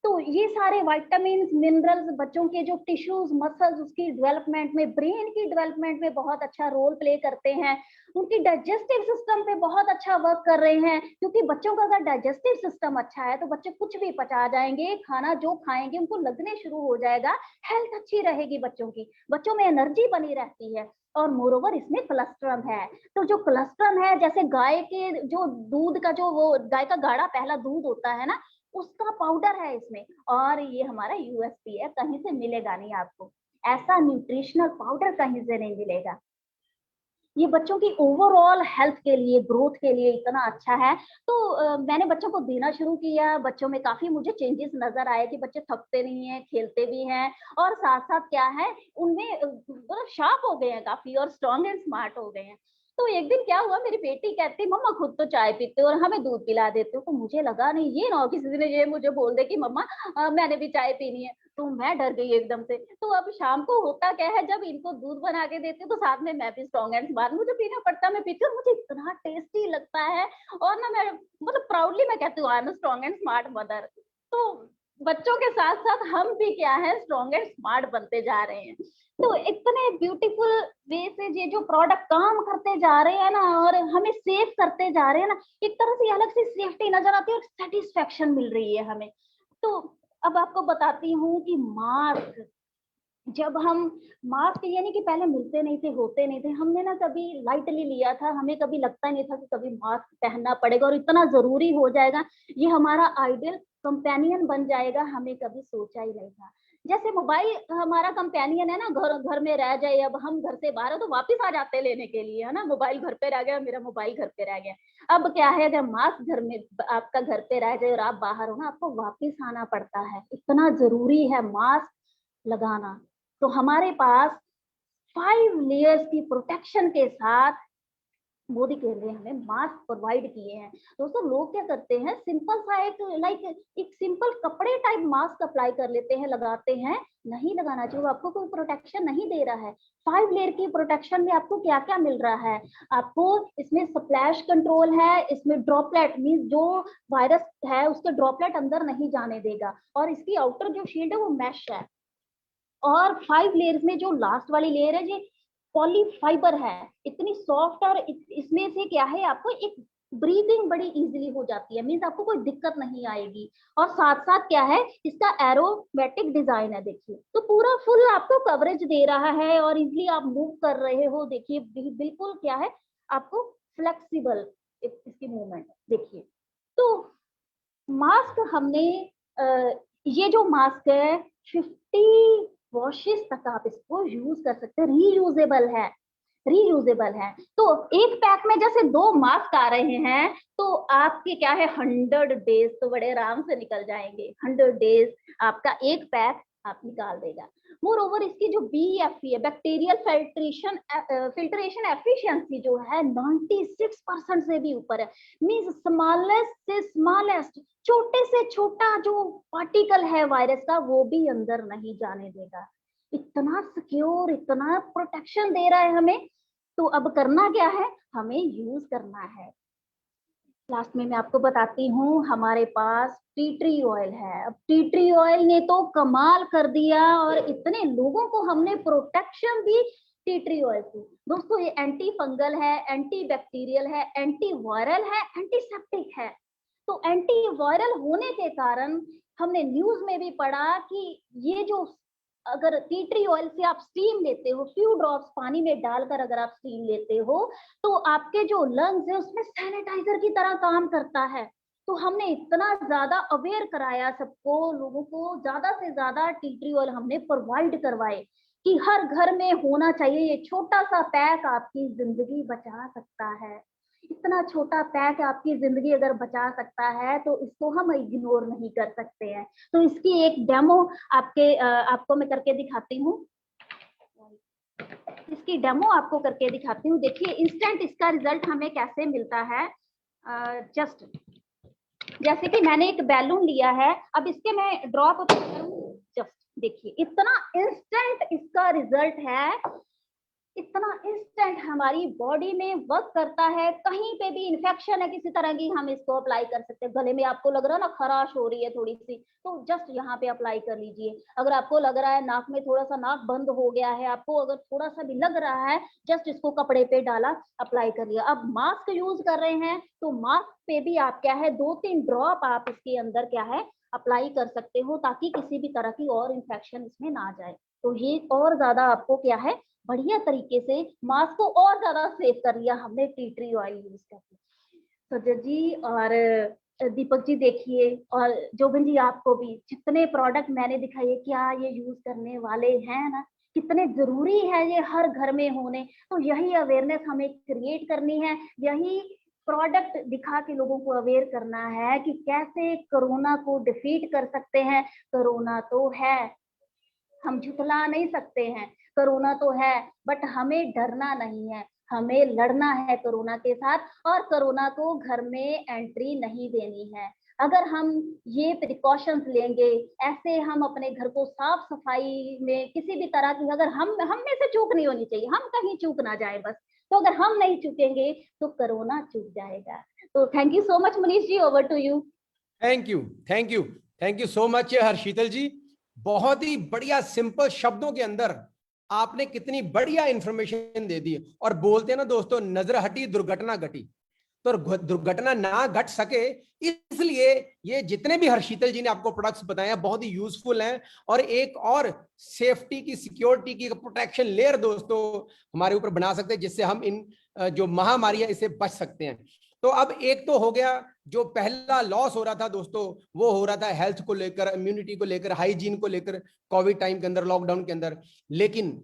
तो ये सारे विटामिन मिनरल्स बच्चों के जो टिश्यूज मसल्स उसकी डेवलपमेंट में, ब्रेन की डेवलपमेंट में बहुत अच्छा रोल प्ले करते हैं। उनकी डाइजेस्टिव सिस्टम पे बहुत अच्छा वर्क कर रहे हैं, क्योंकि बच्चों का अगर डाइजेस्टिव सिस्टम अच्छा है तो बच्चे कुछ भी पचा जाएंगे, खाना जो खाएंगे उनको लगने शुरू हो जाएगा, हेल्थ अच्छी रहेगी बच्चों की, बच्चों में एनर्जी बनी रहती है। और मोरोवर इसमें कोलेस्ट्रॉल है, तो जो कोलेस्ट्रॉल है, जैसे गाय के जो दूध का जो वो गाय का गाढ़ा पहला दूध होता है ना, उसका पाउडर है इसमें। और ये हमारा यूएसपी है, कहीं से मिलेगा नहीं आपको, ऐसा न्यूट्रिशनल पाउडर कहीं से नहीं मिलेगा। ये बच्चों की ओवरऑल हेल्थ के लिए, ग्रोथ के लिए इतना अच्छा है। तो मैंने बच्चों को देना शुरू किया, बच्चों में काफी मुझे चेंजेस नजर आए कि बच्चे थकते नहीं हैं, खेलते भी हैं, और साथ साथ क्या है उनमें मतलब शार्प हो गए हैं काफी, और स्ट्रॉन्ग एंड स्मार्ट हो गए हैं। तो एक दिन क्या हुआ, मेरी बेटी कहती मम्मा खुद तो चाय पीते हो और हमें दूध पिला देते हो। तो मुझे लगा नहीं ये ना किसी ने ये मुझे बोल दे कि मम्मा मैंने भी चाय पीनी है, तो मैं डर गई एकदम से। तो अब शाम को होता क्या है, जब इनको दूध बना के देती हूँ तो साथ में मैं भी स्ट्रॉन्ग एंड स्मार्ट मुझे पीना पड़ता है, मैं पीती हूँ, मुझे इतना टेस्टी लगता है। और ना मैं मतलब प्राउडली मैं कहती हूँ I am strong and smart mother. तो बच्चों के साथ साथ हम भी क्या है स्ट्रॉन्ग एंड स्मार्ट बनते जा रहे हैं। तो इतने ब्यूटीफुल वे से ये जो प्रोडक्ट काम करते जा रहे हैं ना, और हमें सेव करते जा रहे हैं ना, एक तरह से अलग सी सेफ्टी नजर आती है और सेटिस्फेक्शन मिल रही है हमें। तो अब आपको बताती हूँ कि मास्क, जब हम मास्क यानी कि पहले मिलते नहीं थे, होते नहीं थे, हमने ना कभी लाइटली लिया था, हमें कभी लगता नहीं था कि कभी मास्क पहनना पड़ेगा और इतना जरूरी हो जाएगा, ये हमारा आइडियल कंपेनियन बन जाएगा, हमें कभी सोचा ही नहीं था। जैसे मोबाइल हमारा कंपेनियन है ना, घर घर में रह जाए, अब हम घर से बाहर हो तो वापस आ जाते हैं लेने के लिए, है ना, मोबाइल घर पे रह गया, मेरा मोबाइल घर पे रह गया। अब क्या है, अगर मास्क घर में आपका घर पे रह जाए और आप बाहर हो ना, आपको वापस आना पड़ता है, इतना जरूरी है मास्क लगाना। तो हमारे पास 5 लेयर्स की प्रोटेक्शन के साथ मोदी केंद्र ने हमें मास्क प्रोवाइड किए हैं। दोस्तों लोग क्या करते हैं, सिंपल सा एक सिंपल कपड़े टाइप मास्क अप्लाई कर लेते हैं, लगाते हैं, नहीं लगाना चाहिए, वो आपको कोई प्रोटेक्शन नहीं दे रहा है। 5 लेयर की प्रोटेक्शन में आपको क्या क्या मिल रहा है, आपको इसमें स्प्लैश कंट्रोल है, इसमें ड्रॉपलेट मींस जो वायरस है उसके ड्रॉपलेट अंदर नहीं जाने देगा, और इसकी आउटर जो शील्ड है वो मैश है। और 5 लेयर्स में जो लास्ट वाली लेयर है ये पॉली फाइबर है, इतनी सॉफ्ट, और इसमें से क्या है आपको एक ब्रीथिंग बड़ी इजीली हो जाती है, मींस आपको कोई दिक्कत नहीं आएगी। और साथ साथ क्या है, इसका एरोमेटिक डिजाइन है, देखिए, तो पूरा फुल आपको कवरेज दे रहा है और इजीली आप मूव कर रहे हो, देखिए बिल्कुल क्या है आपको फ्लेक्सिबल इसकी मूवमेंट देखिए। तो मास्क हमने ये जो मास्क है 50 वॉशेस तक आप इसको यूज कर सकते हैं, रीयूजेबल है, रीयूजेबल है। तो एक पैक में जैसे 2 मास्क आ रहे हैं, तो आपके क्या है 100 डेज तो बड़े आराम से निकल जाएंगे। 100 डेज आपका एक पैक आप निकाल देगा। मोर ओवर इसकी जो BFE है, बैक्टीरियल फिल्ट्रेशन एफिशिएंसी जो है 96% से भी ऊपर है। मींस स्मॉलेस्ट से स्मॉलेस्ट, छोटे से छोटा जो पार्टिकल है वायरस का, वो भी अंदर नहीं जाने देगा। इतना सिक्योर, इतना प्रोटेक्शन दे रहा है हमें। तो अब करना क्या है, हमें यूज करना है। लास्ट में मैं आपको बताती हूँ, हमारे पास टी ट्री ऑयल है। अब टी ट्री ऑयल ने तो कमाल कर दिया और इतने लोगों को हमने प्रोटेक्शन दी टी ट्री ऑयल से। दोस्तों ये एंटी फंगल है, एंटी बैक्टीरियल है, एंटी वायरल है, एंटीसेप्टिक है। तो एंटी वायरल होने के कारण हमने न्यूज में भी पढ़ा कि ये जो अगर टी ट्री ऑयल से आप स्टीम लेते हो, फ्यू ड्रॉप्स पानी में डालकर अगर आप स्टीम लेते हो, तो आपके जो लंग्स है उसमें सैनिटाइजर की तरह काम करता है। तो हमने इतना ज्यादा अवेयर कराया सबको, लोगों को ज्यादा से ज्यादा टी ट्री ऑयल हमने प्रोवाइड करवाए कि हर घर में होना चाहिए। ये छोटा सा पैक आपकी जिंदगी बचा सकता है। इतना छोटा पैक आपकी जिंदगी अगर बचा सकता है तो इसको हम इग्नोर नहीं कर सकते हैं। तो इसकी एक डेमो आपको मैं करके दिखाती हूँ। इसकी डेमो आपको करके दिखाती हूँ। देखिए इंस्टेंट इसका रिजल्ट हमें कैसे मिलता है। जस्ट जैसे कि मैंने एक बैलून लिया है, अब इसके मैं ड्रॉप करूँ, जस्ट देखिए इतना इंस्टेंट इसका रिजल्ट है। इतना इंस्टेंट हमारी बॉडी में वर्क करता है। कहीं पे भी इन्फेक्शन है किसी तरह की, हम इसको अप्लाई कर सकते हैं। गले में आपको लग रहा है ना खराश हो रही है थोड़ी सी, तो जस्ट यहाँ पे अप्लाई कर लीजिए। अगर आपको लग रहा है नाक में थोड़ा सा नाक बंद हो गया है, आपको अगर थोड़ा सा भी लग रहा है, जस्ट इसको कपड़े पे डाला, अप्लाई कर लिया। अब मास्क यूज कर रहे हैं तो मास्क पे भी आप क्या है 2-3 ड्रॉप आप इसके अंदर क्या है अप्लाई कर सकते हो, ताकि किसी भी तरह की और इन्फेक्शन इसमें ना जाए। तो ये और ज्यादा आपको क्या है बढ़िया तरीके से मास्क को और ज्यादा सेव कर लिया हमने टी ट्री ऑयल यूज करके। सजत जी और दीपक जी देखिए, और जोबिन जी आपको भी जितने प्रोडक्ट मैंने दिखाए, क्या ये यूज करने वाले हैं ना, कितने जरूरी है ये हर घर में होने। तो यही अवेयरनेस हमें क्रिएट करनी है, यही प्रोडक्ट दिखा के लोगों को अवेयर करना है कि कैसे कोरोना को डिफीट कर सकते हैं। कोरोना तो है, हम झुठला नहीं सकते हैं, कोरोना तो है, बट हमें डरना नहीं है, हमें लड़ना है कोरोना के साथ, और कोरोना को घर में एंट्री नहीं देनी है। अगर हम ये प्रिकॉशंस लेंगे, ऐसे हम अपने घर को साफ सफाई में किसी भी तरह की, अगर हम में से चूक नहीं होनी चाहिए, हम कहीं चूक ना जाए बस। तो अगर हम नहीं चूकेंगे तो कोरोना चूक जाएगा। तो thank you so much Manish ji, over to you. Thank you, thank you, thank you so much Harshital ji. बहुत ही बढ़िया सिंपल शब्दों के अंदर आपने कितनी बढ़िया इंफॉर्मेशन दे दी। और बोलते हैं ना दोस्तों, नजर हटी दुर्घटना घटी। तो दुर्घटना ना घट सके इसलिए ये जितने भी हर्षितल जी ने आपको प्रोडक्ट्स बताए हैं बहुत ही यूजफुल हैं। और एक और सेफ्टी की, सिक्योरिटी की प्रोटेक्शन लेयर दोस्तों हमारे ऊपर बना सकते हैं, जिससे हम इन जो महामारी है इससे बच सकते हैं। तो अब एक तो हो गया, जो पहला लॉस हो रहा था दोस्तों वो हो रहा था हेल्थ को लेकर, इम्यूनिटी को लेकर, हाइजीन को लेकर, कोविड टाइम के अंदर, लॉकडाउन के अंदर। लेकिन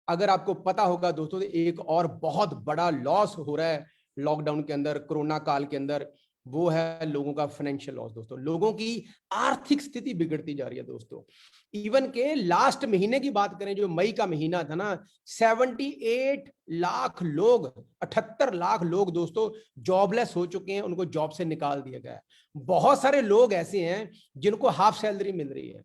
अगर आपको पता होगा दोस्तों, एक और बहुत बड़ा लॉस हो रहा है लॉकडाउन के अंदर, कोरोना काल के अंदर, वो है लोगों का फाइनेंशियल लॉस दोस्तों। लोगों की आर्थिक स्थिति बिगड़ती जा रही है दोस्तों। इवन के लास्ट महीने की बात करें, जो मई का महीना था ना, 78 लाख लोग, 78 लाख लोग दोस्तों जॉबलेस हो चुके हैं, उनको जॉब से निकाल दिया गया है। बहुत सारे लोग ऐसे हैं जिनको हाफ सैलरी मिल रही है।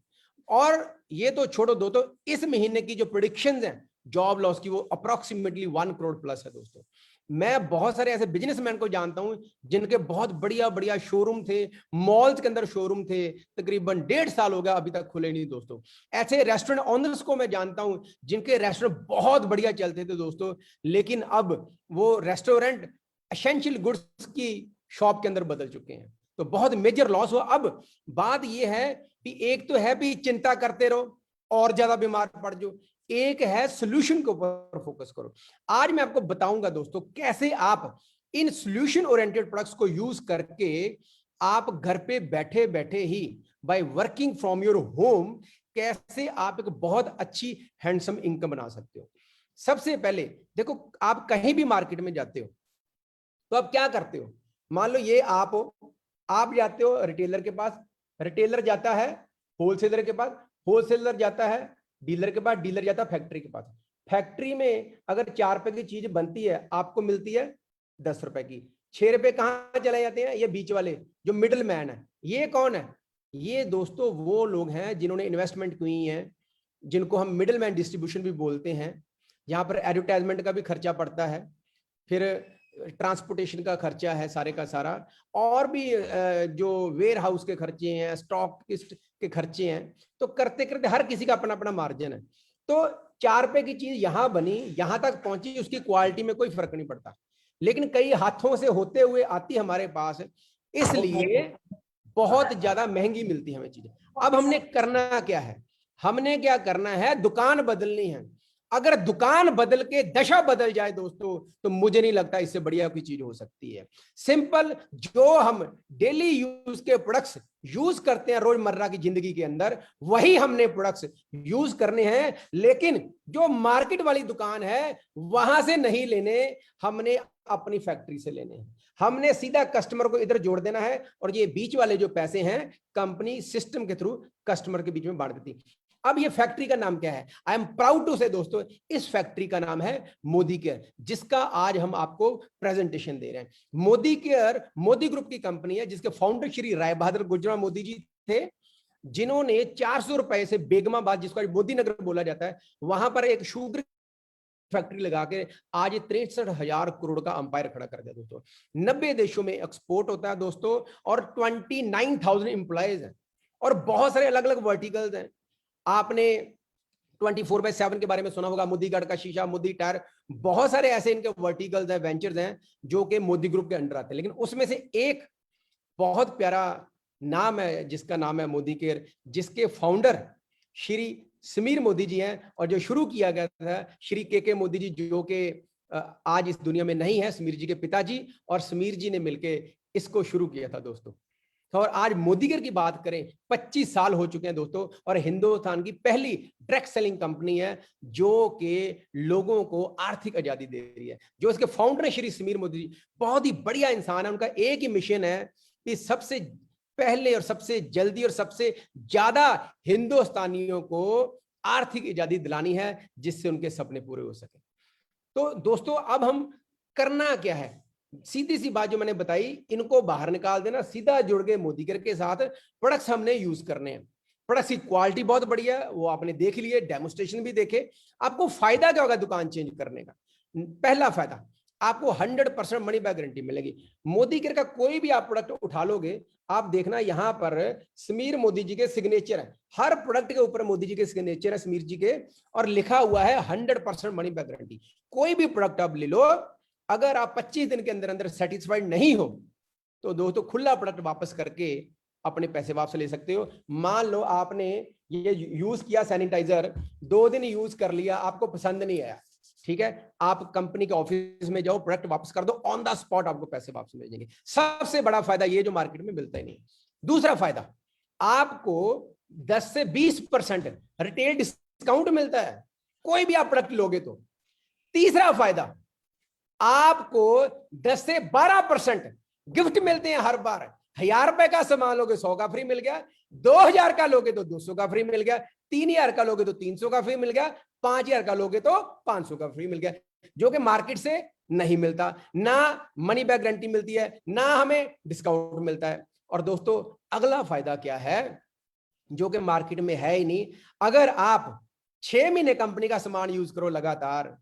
और ये तो छोड़ो दोस्तों, इस महीने की जो प्रेडिक्शंस हैं जॉब लॉस की, वो अप्रोक्सीमेटली 1 करोड़ प्लस है दोस्तों। मैं बहुत सारे ऐसे बिजनेसमैन को जानता हूं जिनके बहुत बढ़िया बढ़िया शोरूम थे, मॉल्स के अंदर शोरूम थे, तकरीबन 1.5 साल हो गया अभी तक खुले नहीं दोस्तों। ऐसे रेस्टोरेंट ओनर्स को मैं जानता हूं जिनके रेस्टोरेंट बहुत बढ़िया चलते थे दोस्तों, लेकिन अब वो रेस्टोरेंट एसेंशियल गुड्स की शॉप के अंदर बदल चुके हैं। तो बहुत मेजर लॉस हुआ। अब बात यह है कि एक तो है भी चिंता करते रहो और ज्यादा बीमार पड़ जाओ, एक है सोल्यूशन के ऊपर फोकस करो। आज मैं आपको बताऊंगा दोस्तों कैसे आप इन सोल्यूशन ओरिएंटेड प्रोडक्ट्स को यूज करके आप घर पे बैठे बैठे ही by working from your home कैसे आप एक बहुत अच्छी हैंडसम इनकम बना सकते हो। सबसे पहले देखो, आप कहीं भी मार्केट में जाते हो तो आप क्या करते हो, मान लो ये आप हो, आप जाते हो रिटेलर के पास, रिटेलर जाता है होलसेलर के पास, होलसेलर जाता है डीलर के पास, डीलर जाता है फैक्ट्री के पास। फैक्ट्री में अगर 4 रुपए की चीज बनती है, आपको मिलती है 10 रुपए की। 6 रुपए कहाँ चले जाते हैं, ये बीच वाले जो मिडिल मैन है। ये कौन है, ये दोस्तों वो लोग हैं जिन्होंने इन्वेस्टमेंट की है, जिनको हम मिडिल मैन डिस्ट्रीब्यूशन भी बोलते हैं। यहाँ पर एडवर्टाइजमेंट का भी खर्चा पड़ता है, फिर ट्रांसपोर्टेशन का खर्चा है सारे का सारा, और भी जो वेयर हाउस के खर्चे हैं, स्टॉक के खर्चे हैं। तो करते करते हर किसी का अपना अपना मार्जिन है। तो 4 रुपए की चीज यहां बनी, यहां तक पहुंची, उसकी क्वालिटी में कोई फर्क नहीं पड़ता, लेकिन कई हाथों से होते हुए आती हमारे पास, इसलिए बहुत ज्यादा महंगी मिलती है हमें चीजें। अब हमने करना क्या है, हमने क्या करना है, दुकान बदलनी है। अगर दुकान बदल के दशा बदल जाए दोस्तों, तो मुझे नहीं लगता इससे बढ़िया कोई चीज हो सकती है। सिंपल, जो हम डेली यूज के प्रोडक्ट्स यूज करते हैं रोजमर्रा की जिंदगी के अंदर, वही हमने प्रोडक्ट्स यूज करने हैं, लेकिन जो मार्केट वाली दुकान है वहां से नहीं लेने, हमने अपनी फैक्ट्री से लेने हैं। हमने सीधा कस्टमर को इधर जोड़ देना है, और ये बीच वाले जो पैसे हैं कंपनी सिस्टम के थ्रू कस्टमर के बीच में बांट देती। अब ये फैक्ट्री का नाम क्या है, आई एम प्राउड टू से दोस्तों, इस फैक्ट्री का नाम है मोदी केयर, जिसका आज हम आपको प्रेजेंटेशन दे रहे हैं। मोदी केयर मोदी ग्रुप की कंपनी है, जिसके फाउंडर श्री राय बहादुर गुजराल मोदी जी थे, जिन्होंने 400 रुपए से बेगमाबाद, जिसको मोदी नगर बोला जाता है, वहां पर एक शुगर फैक्ट्री लगा के आज 63,000 करोड़ का अंपायर खड़ा कर दिया दोस्तों। 90 देशों में एक्सपोर्ट होता है दोस्तों, और 29,000 एम्प्लॉयज हैं, और बहुत सारे अलग अलग वर्टिकल्स हैं। आपने 24/7 के बारे में सुना होगा, मोदी गढ़ का शीशा, मोदी टायर, बहुत सारे ऐसे इनके वर्टिकल्स हैं, वेंचर्स हैं, जो कि मोदी ग्रुप के अंडर आते हैं। लेकिन उसमें से एक बहुत प्यारा नाम है, जिसका नाम है मोदी केयर, जिसके फाउंडर श्री समीर मोदी जी हैं, और जो शुरू किया गया था श्री के मोदी जी, जो कि आज इस दुनिया में नहीं है, समीर जी के पिताजी और समीर जी ने मिलके इसको शुरू किया था दोस्तों। और आज मोदी केयर की बात करें, 25 साल हो चुके हैं दोस्तों, और हिंदुस्तान की पहली डायरेक्ट सेलिंग कंपनी है, जो कि लोगों को आर्थिक आजादी दे रही है। जो इसके फाउंडर श्री समीर मोदी जी बहुत ही बढ़िया इंसान है। उनका एक ही मिशन है कि सबसे पहले और सबसे जल्दी और सबसे ज्यादा हिंदुस्तानियों को आर्थिक आजादी दिलानी है, जिससे उनके सपने पूरे हो सके। तो दोस्तों, अब हम करना क्या है, सीधी सी बात जो मैंने बताई, इनको बाहर निकाल देना, सीधा जुड़ गए मोदी केयर के साथ। प्रोडक्ट्स हमने यूज करने हैं, प्रोडक्ट्स की क्वालिटी बहुत बढ़िया है, वो आपने देख लिए, डेमोस्ट्रेशन भी देखे। आपको फायदा क्या होगा दुकान चेंज करने का? पहला फायदा, आपको 100% मनी बैक गारंटी मिलेगी। मोदी केयर का कोई भी आप प्रोडक्ट उठा लोगे, आप देखना यहां पर समीर मोदी जी के सिग्नेचर है, हर प्रोडक्ट के ऊपर मोदी जी के सिग्नेचर है, समीर जी के, और लिखा हुआ है 100% मनी बैक गारंटी। कोई भी प्रोडक्ट आप ले लो, अगर आप 25 दिन के अंदर अंदर सेटिस्फाइड नहीं हो, तो दोस्तों खुला प्रोडक्ट वापस करके अपने पैसे वापस ले सकते हो। मान लो आपने ये यूज किया सैनिटाइजर, 2 दिन यूज कर लिया, आपको पसंद नहीं आया, ठीक है, आप कंपनी के ऑफिस में जाओ, प्रोडक्ट वापस कर दो, ऑन द स्पॉट आपको पैसे वापस मिल जाएंगे। सबसे बड़ा फायदा ये, जो मार्केट में मिलता ही नहीं। दूसरा फायदा, आपको 10 से 20% रिटेल डिस्काउंट मिलता है, कोई भी आप प्रोडक्ट लोगे तो। तीसरा फायदा, आपको 10 से 12% गिफ्ट मिलते हैं हर बार। 1000 रुपए का सामान लोगे 100 का फ्री मिल गया, 2000 का लोगे तो 200 का फ्री मिल गया, 3000 का लोगे तो 300 का फ्री मिल गया, 5000 का लोगे तो 500 का फ्री मिल गया, जो कि मार्केट से नहीं मिलता। ना मनी बैक गारंटी मिलती है, ना हमें डिस्काउंट मिलता है। और दोस्तों, अगला फायदा क्या है, जो कि मार्केट में है ही नहीं, अगर आप 6 महीने कंपनी का सामान यूज करो लगातार,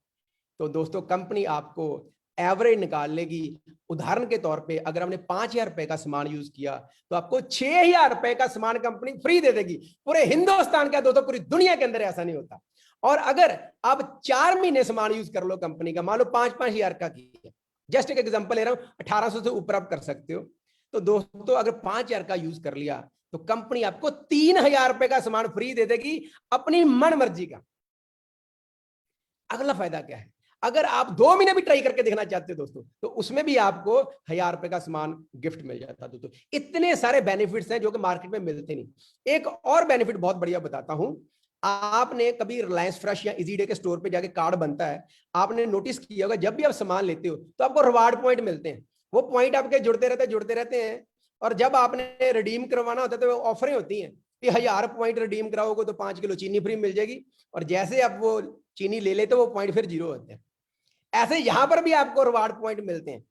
तो दोस्तों कंपनी आपको एवरेज निकाल लेगी। उदाहरण के तौर पे, अगर हमने 5000 रुपए का सामान यूज किया, तो आपको 6000 रुपए का सामान कंपनी फ्री दे देगी। पूरे हिंदुस्तान का दोस्तों, पूरी दुनिया के अंदर ऐसा नहीं होता। और अगर आप 4 महीने सामान यूज कर लो कंपनी का, मान लो 5-5 हजार का किया, जस्ट एक एग्जांपल ले रहा हूं, 1800 से ऊपर आप कर सकते हो। तो दोस्तों अगर 5000 का यूज कर लिया, तो कंपनी आपको 3000 रुपए का सामान फ्री दे देगी, अपनी मन मर्जी का। अगला फायदा क्या है, अगर आप 2 महीने भी ट्राई करके देखना चाहते हो दोस्तों, तो उसमें भी आपको 1000 रुपए का सामान गिफ्ट मिल जाता है दोस्तों। इतने सारे बेनिफिट्स हैं जो कि मार्केट में मिलते नहीं। एक और बेनिफिट बहुत बढ़िया बताता हूं, आपने कभी रिलायंस फ्रेश या इजी डे के स्टोर पे जाके कार्ड बनता है, आपने नोटिस किया होगा जब भी आप सामान लेते हो तो आपको रिवार्ड पॉइंट मिलते हैं। वो पॉइंट आपके जुड़ते रहते हैं। और जब आपने रिडीम करवाना होता है तो ऑफरें होती हैं कि 1000 पॉइंट रिडीम कराओगे तो 5 किलो चीनी फ्री मिल जाएगी, और जैसे आप वो चीनी ले लेते हो वो पॉइंट फिर 0 होते हैं। ऐसे यहां पर भी आपको रिवार्ड पॉइंट मिलते हैं,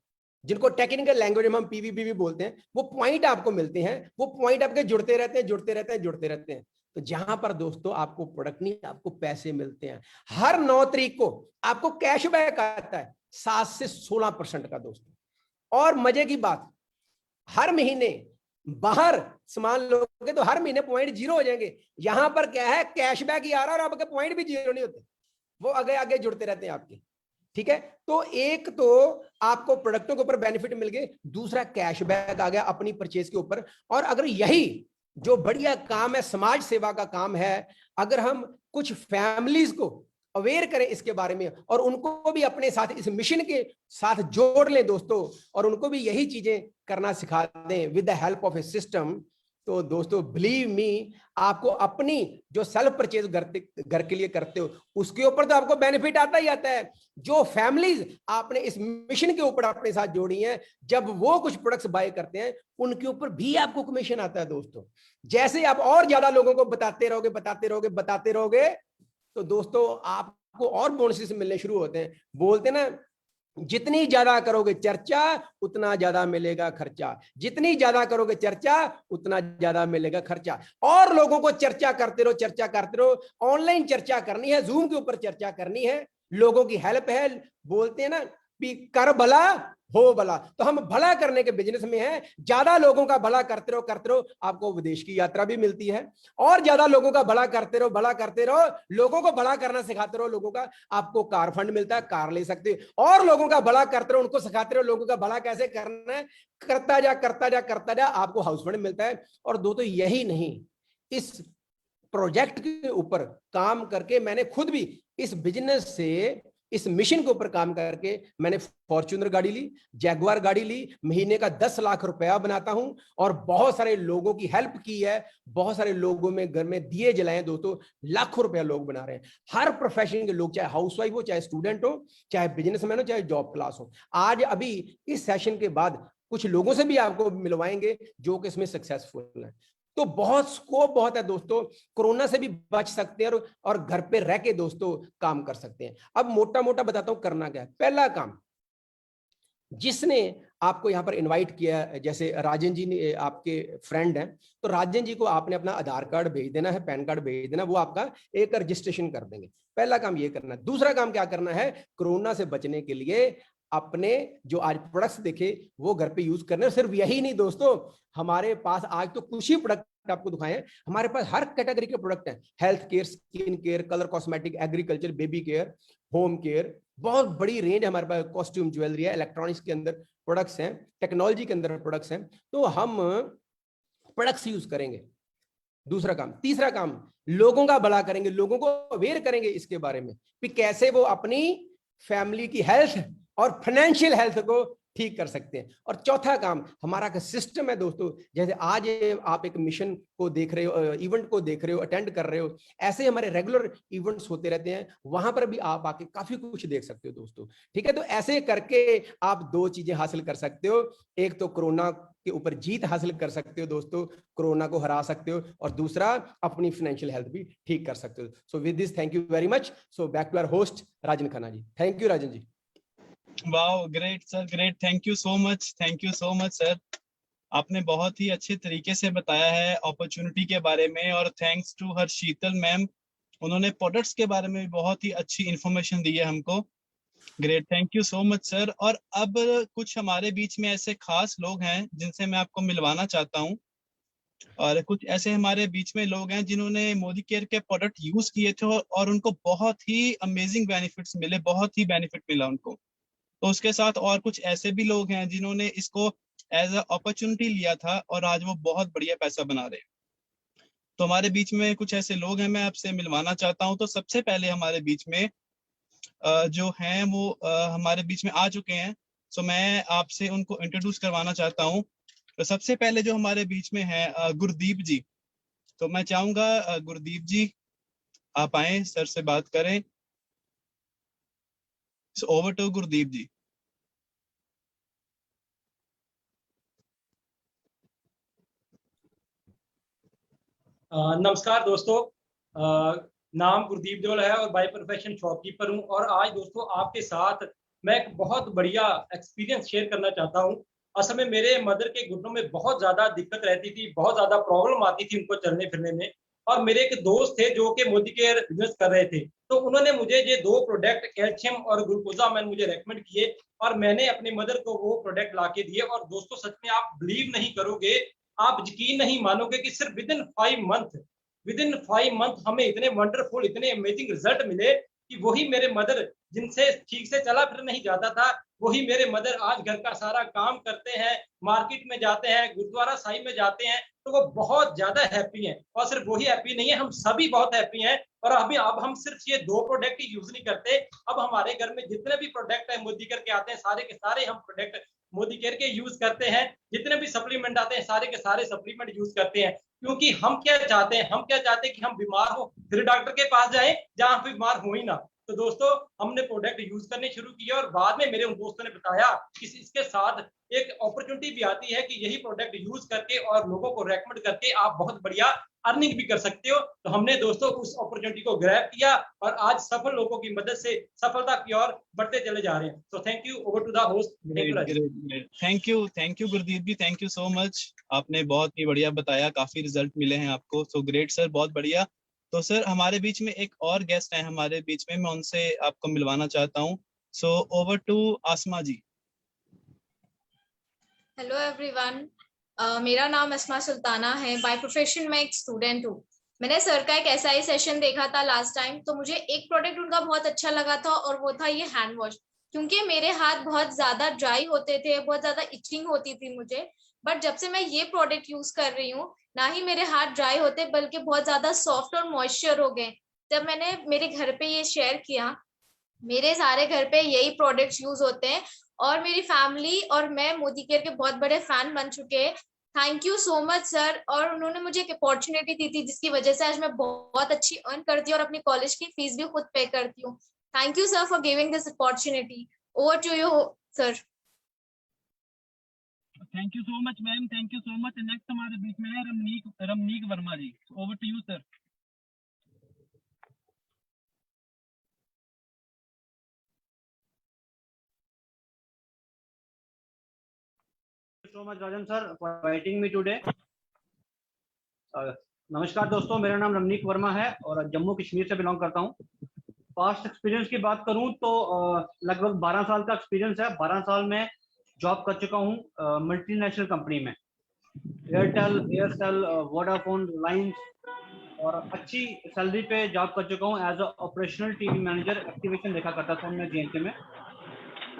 जिनको टेक्निकल लैंग्वेज में हम पीवीपी बोलते हैं। वो पॉइंट आपको मिलते हैं, वो पॉइंट आपके जुड़ते रहते हैं। तो जहां पर दोस्तों आपको प्रोडक्ट नहीं, आपको पैसे मिलते हैं। हर 9 तारीख को आपको कैशबैक आता है 7 से 16% का दोस्तों। और मजे की बात, हर महीने बाहर सामान लोगे तो हर महीने पॉइंट 0 हो जाएंगे। यहां पर क्या है, कैशबैक ही आ रहा है और आपके पॉइंट भी 0 नहीं होते, वो आगे आगे जुड़ते रहते हैं आपके। ठीक है, तो एक तो आपको प्रोडक्टों के ऊपर बेनिफिट मिल गए, दूसरा कैशबैक आ गया अपनी परचेज के ऊपर। और अगर यही जो बढ़िया काम है, समाज सेवा का काम है, अगर हम कुछ फैमिलीज को अवेयर करें इसके बारे में और उनको भी अपने साथ इस मिशन के साथ जोड़ लें दोस्तों, और उनको भी यही चीजें करना सिखा दें with the help of A system, तो दोस्तों बिलीव मी, आपको अपनी जो सेल्फ परचेज घर के लिए करते हो उसके ऊपर तो आपको बेनिफिट आता ही आता है। जो फैमिलीज आपने इस मिशन के ऊपर अपने साथ जोड़ी हैं, जब वो कुछ प्रोडक्ट्स बाय करते हैं उनके ऊपर भी आपको कमीशन आता है दोस्तों। जैसे आप और ज्यादा लोगों को बताते रहोगे तो दोस्तों आपको और बोनसेस मिलने शुरू होते हैं। बोलते ना, जितनी ज्यादा करोगे चर्चा उतना ज्यादा मिलेगा खर्चा, जितनी ज्यादा करोगे चर्चा उतना ज्यादा मिलेगा खर्चा। और लोगों को चर्चा करते रहो। ऑनलाइन चर्चा करनी है, जूम के ऊपर चर्चा करनी है, लोगों की हेल्प है। बोलते हैं ना कि कर भला हो भला, तो हम भला करने के बिजनेस में हैं। ज्यादा लोगों का भला करते रहो, आपको विदेश की यात्रा भी मिलती है। और ज्यादा लोगों का भला करते रहो, लोगों को भला करना सिखाते रहो, लोगों का आपको कार फंड मिलता है, कार ले सकते हो। और लोगों का भला करते रहो, उनको सिखाते रहो लोगों का भला कैसे करना है, करता जा, आपको हाउस फंड मिलता है। और दोस्तों यही नहीं, इस प्रोजेक्ट के ऊपर काम करके मैंने खुद भी इस बिजनेस से, इस मिशन के ऊपर काम करके मैंने फॉर्च्यूनर गाड़ी ली, जैगुआर गाड़ी ली, महीने का 10 लाख रुपया बनाता हूं और बहुत सारे लोगों की हेल्प की है। बहुत सारे लोगों में घर में दिए जलाए दोस्तों, लाखों रुपया लोग बना रहे हैं। हर प्रोफेशन के लोग, चाहे हाउसवाइफ हो, चाहे स्टूडेंट हो, चाहे बिजनेसमैन हो, चाहे जॉब क्लास हो। आज अभी इस सेशन के बाद कुछ लोगों से भी आपको मिलवाएंगे जो कि इसमें सक्सेसफुल है। तो बहुत स्कोप बहुत है दोस्तों, कोरोना से भी बच सकते हैं और घर पे रह के दोस्तों काम कर सकते हैं। अब मोटा मोटा बताता हूं करना क्या है। पहला काम, जिसने आपको यहाँ पर इनवाइट किया, जैसे राजन जी ने आपके फ्रेंड हैं, तो राजन जी को आपने अपना आधार कार्ड भेज देना है, पैन कार्ड भेज देना, वो आपका एक रजिस्ट्रेशन कर देंगे। पहला काम ये करना है। दूसरा काम क्या करना है, कोरोना से बचने के लिए अपने जो आज प्रोडक्ट्स देखे वो घर पे यूज करने। सिर्फ यही नहीं दोस्तों, हमारे पास आज तो कुछ ही प्रोडक्ट आपको दिखाए हैं, हमारे पास हर कैटेगरी के प्रोडक्ट हैं। Health care, skin care, colour cosmetic, agriculture, baby care, home care, बहुत बड़ी रेंज हमारे पास। कॉस्ट्यूम ज्वेलरी है, इलेक्ट्रॉनिक्स के अंदर प्रोडक्ट्स हैं, टेक्नोलॉजी के अंदर प्रोडक्ट्स हैं। तो हम प्रोडक्ट्स यूज करेंगे, दूसरा काम। तीसरा काम, लोगों का भला करेंगे, लोगों को अवेयर करेंगे इसके बारे में कि कैसे वो अपनी फैमिली की हेल्थ और फाइनेंशियल हेल्थ को ठीक कर सकते हैं। और चौथा काम हमारा का सिस्टम है दोस्तों, जैसे आज आप एक मिशन को देख रहे हो, इवेंट को देख रहे हो, अटेंड कर रहे हो, ऐसे हमारे रेगुलर इवेंट्स होते रहते हैं, वहां पर भी आप आके काफी कुछ देख सकते हो दोस्तों। ठीक है, तो ऐसे करके आप 2 चीजें हासिल कर सकते हो। एक तो कोरोना के ऊपर जीत हासिल कर सकते हो दोस्तों, कोरोना को हरा सकते हो, और दूसरा अपनी फाइनेंशियल हेल्थ भी ठीक कर सकते हो। So with this, thank you very much. So back to our host Rajan Khanna ji. Thank you Rajan ji. Wow, great sir, great, thank you so much sir. आपने बहुत ही अच्छे तरीके से बताया है अपॉर्चुनिटी के बारे में, और थैंक्स टू हर्षीतल मैम, उन्होंने प्रोडक्ट्स के बारे में बहुत ही अच्छी इंफॉर्मेशन दी है हमको। Great, thank you so much sir. और अब कुछ हमारे बीच में ऐसे खास लोग हैं जिनसे मैं आपको मिलवाना चाहता हूँ, और कुछ ऐसे हमारे बीच में लोग हैं जिन्होंने मोदी केयर के प्रोडक्ट यूज किए थे और उनको बहुत ही अमेजिंग बेनिफिट्स मिले, बहुत ही बेनिफिट मिला उनको। तो उसके साथ और कुछ ऐसे भी लोग हैं जिन्होंने इसको एज अ अपॉर्चुनिटी लिया था और आज वो बहुत बढ़िया पैसा बना रहे हैं। तो हमारे बीच में कुछ ऐसे लोग हैं, मैं आपसे मिलवाना चाहता हूं। तो सबसे पहले हमारे बीच में जो हैं वो हमारे बीच में आ चुके हैं। सो मैं आपसे उनको इंट्रोड्यूस करवाना चाहता हूँ। तो सबसे पहले जो हमारे बीच में है गुरदीप जी। तो मैं चाहूंगा गुरदीप जी आप आए, सर से बात करें। सो ओवर टू गुरदीप जी। नमस्कार दोस्तों, नाम गुरदीप जोल है और बाय प्रोफेशन शॉपकीपर हूं। और आज दोस्तों आपके साथ मैं एक बहुत बढ़िया एक्सपीरियंस शेयर करना चाहता हूं। असल में मेरे मदर के घुटनों में बहुत ज्यादा दिक्कत रहती थी, बहुत ज्यादा प्रॉब्लम आती थी उनको चलने फिरने में। और मेरे एक दोस्त थे जो कि मोदी केयर बिजनेस कर रहे थे, तो उन्होंने मुझे ये 2 प्रोडक्ट कैल्शियम और ग्लूकोजामैन मुझे रेकमेंड किए और मैंने अपनी मदर को वो प्रोडक्ट ला के दिए। और दोस्तों सच में आप बिलीव नहीं करोगे, आप यकीन नहीं मानोगे कि सिर्फ विद इन 5 मंथ हमें इतने वंडरफुल, इतने अमेजिंग रिजल्ट मिले कि वही मेरे मदर जिनसे ठीक से चला फिर नहीं जाता था, वही मेरे मदर आज घर का सारा काम करते हैं, मार्केट में जाते हैं, गुरुद्वारा साहिब में जाते हैं। तो वो बहुत ज्यादा हैप्पी हैं। और सिर्फ वही हैप्पी नहीं है, हम सभी बहुत हैप्पी हैं। और अभी अब हम सिर्फ ये 2 प्रोडक्ट ही यूज नहीं करते, अब हमारे घर में जितने भी प्रोडक्ट है मोदी केयर के आते हैं, सारे के सारे हम प्रोडक्ट मोदी केयर के यूज करते हैं। जितने भी सप्लीमेंट आते हैं सारे के सारे सप्लीमेंट यूज करते हैं। क्योंकि हम क्या चाहते हैं कि हम बीमार हो फिर डॉक्टर के पास जाएं, जहां बीमार हो ही ना। तो दोस्तों हमने प्रोडक्ट यूज करने शुरू किए और बाद में मेरे उन दोस्तों ने बताया कि इसके साथ एक अपॉर्चुनिटी भी आती है कि यही प्रोडक्ट यूज करके और लोगों को रेकमेंड करके आप बहुत बढ़िया अर्निंग भी कर सकते हो। तो हमने दोस्तों उस अपॉर्चुनिटी को ग्रैब किया और आज सफल लोगों की मदद से सफलता की ओर बढ़ते चले जा रहे हैं। तो thank you, over to the host. Thank you Gurdeep ji, thank you so much. आपने बहुत ही बढ़िया बताया, काफी रिजल्ट मिले हैं आपको। सो ग्रेट सर, बहुत बढ़िया। तो सर हमारे बीच में एक और गेस्ट है हमारे बीच में, मैं उनसे आपको मिलवाना चाहता हूँ। So over to Asma ji. Hello everyone, मेरा नाम अस्मा सुल्ताना है। बाय प्रोफेशन मैं एक स्टूडेंट हूँ। मैंने सर का एक एसआई सेशन देखा था लास्ट टाइम, तो मुझे एक प्रोडक्ट उनका बहुत अच्छा लगा था और वो था ये हैंड वॉश। क्योंकि मेरे हाथ बहुत ज्यादा ड्राई होते थे, बहुत ज्यादा इचिंग होती थी मुझे। बट जब से मैं ये प्रोडक्ट यूज कर रही हूँ, ना ही मेरे हाथ ड्राई होते बल्कि बहुत ज्यादा सॉफ्ट और मॉइस्चर हो गए। जब मैंने मेरे घर पे ये शेयर किया, मेरे सारे घर पे यही प्रोडक्ट्स यूज होते हैं और मेरी फैमिली और मैं मोदी केयर के बहुत बड़े फैन बन चुके हैं। Thank you so much sir. और उन्होंने मुझे एक अपॉर्चुनिटी दी थी जिसकी वजह से आज मैं बहुत अच्छी अर्न करती हूँ और अपनी कॉलेज की फीस भी खुद पे करती हूँ। Thank you sir for giving this opportunity. Over to you sir. Thank you so much ma'am, thank you so much. Next हमारे बीच में है Ramneek Verma ji. Over to you sir. so much Rajan sir for inviting me today. नमस्कार दोस्तों, मेरा नाम रमनीक वर्मा है और जम्मू कश्मीर से बिलोंग करता हूँ। पास्ट एक्सपीरियंस की बात करूँ तो लगभग 12 साल का एक्सपीरियंस है। 12 साल में जॉब कर चुका हूँ मल्टीनेशनल कंपनी में, एयरटेल, वोडाफोन, रिलायंस, और अच्छी सैलरी पे जॉब कर चुका हूँ as a operational team manager. Activation देखा करता था मैं जेएनके में।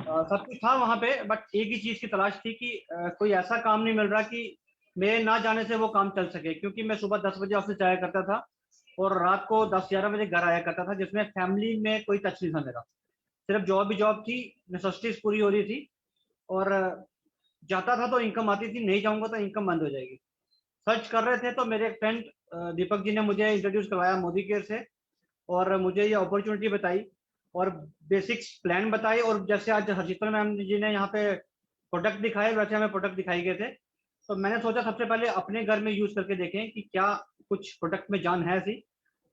सब कुछ था वहाँ पे, बट एक ही चीज की तलाश थी कि कोई ऐसा काम नहीं मिल रहा कि मेरे ना जाने से वो काम चल सके। क्योंकि मैं सुबह 10 बजे ऑफिस जाया करता था और रात को 10-11 बजे घर आया करता था, जिसमें फैमिली में कोई टच नहीं था मेरा। सिर्फ जॉब ही जॉब थी, नेसेसिटीज पूरी हो रही थी और जाता था तो इनकम आती थी, नहीं जाऊंगा तो इनकम बंद हो जाएगी। सर्च कर रहे थे तो मेरे एक फ्रेंड दीपक जी ने मुझे इंट्रोड्यूस करवाया मोदी केयर से और मुझे ये अपॉर्चुनिटी बताई और बेसिक्स प्लान बताए। और जैसे आज हर्षिता मैम जी ने यहाँ पे प्रोडक्ट दिखाए, वैसे हमें प्रोडक्ट दिखाई गए थे। तो मैंने सोचा सबसे पहले अपने घर में यूज करके देखें कि क्या कुछ प्रोडक्ट में जान है ऐसी।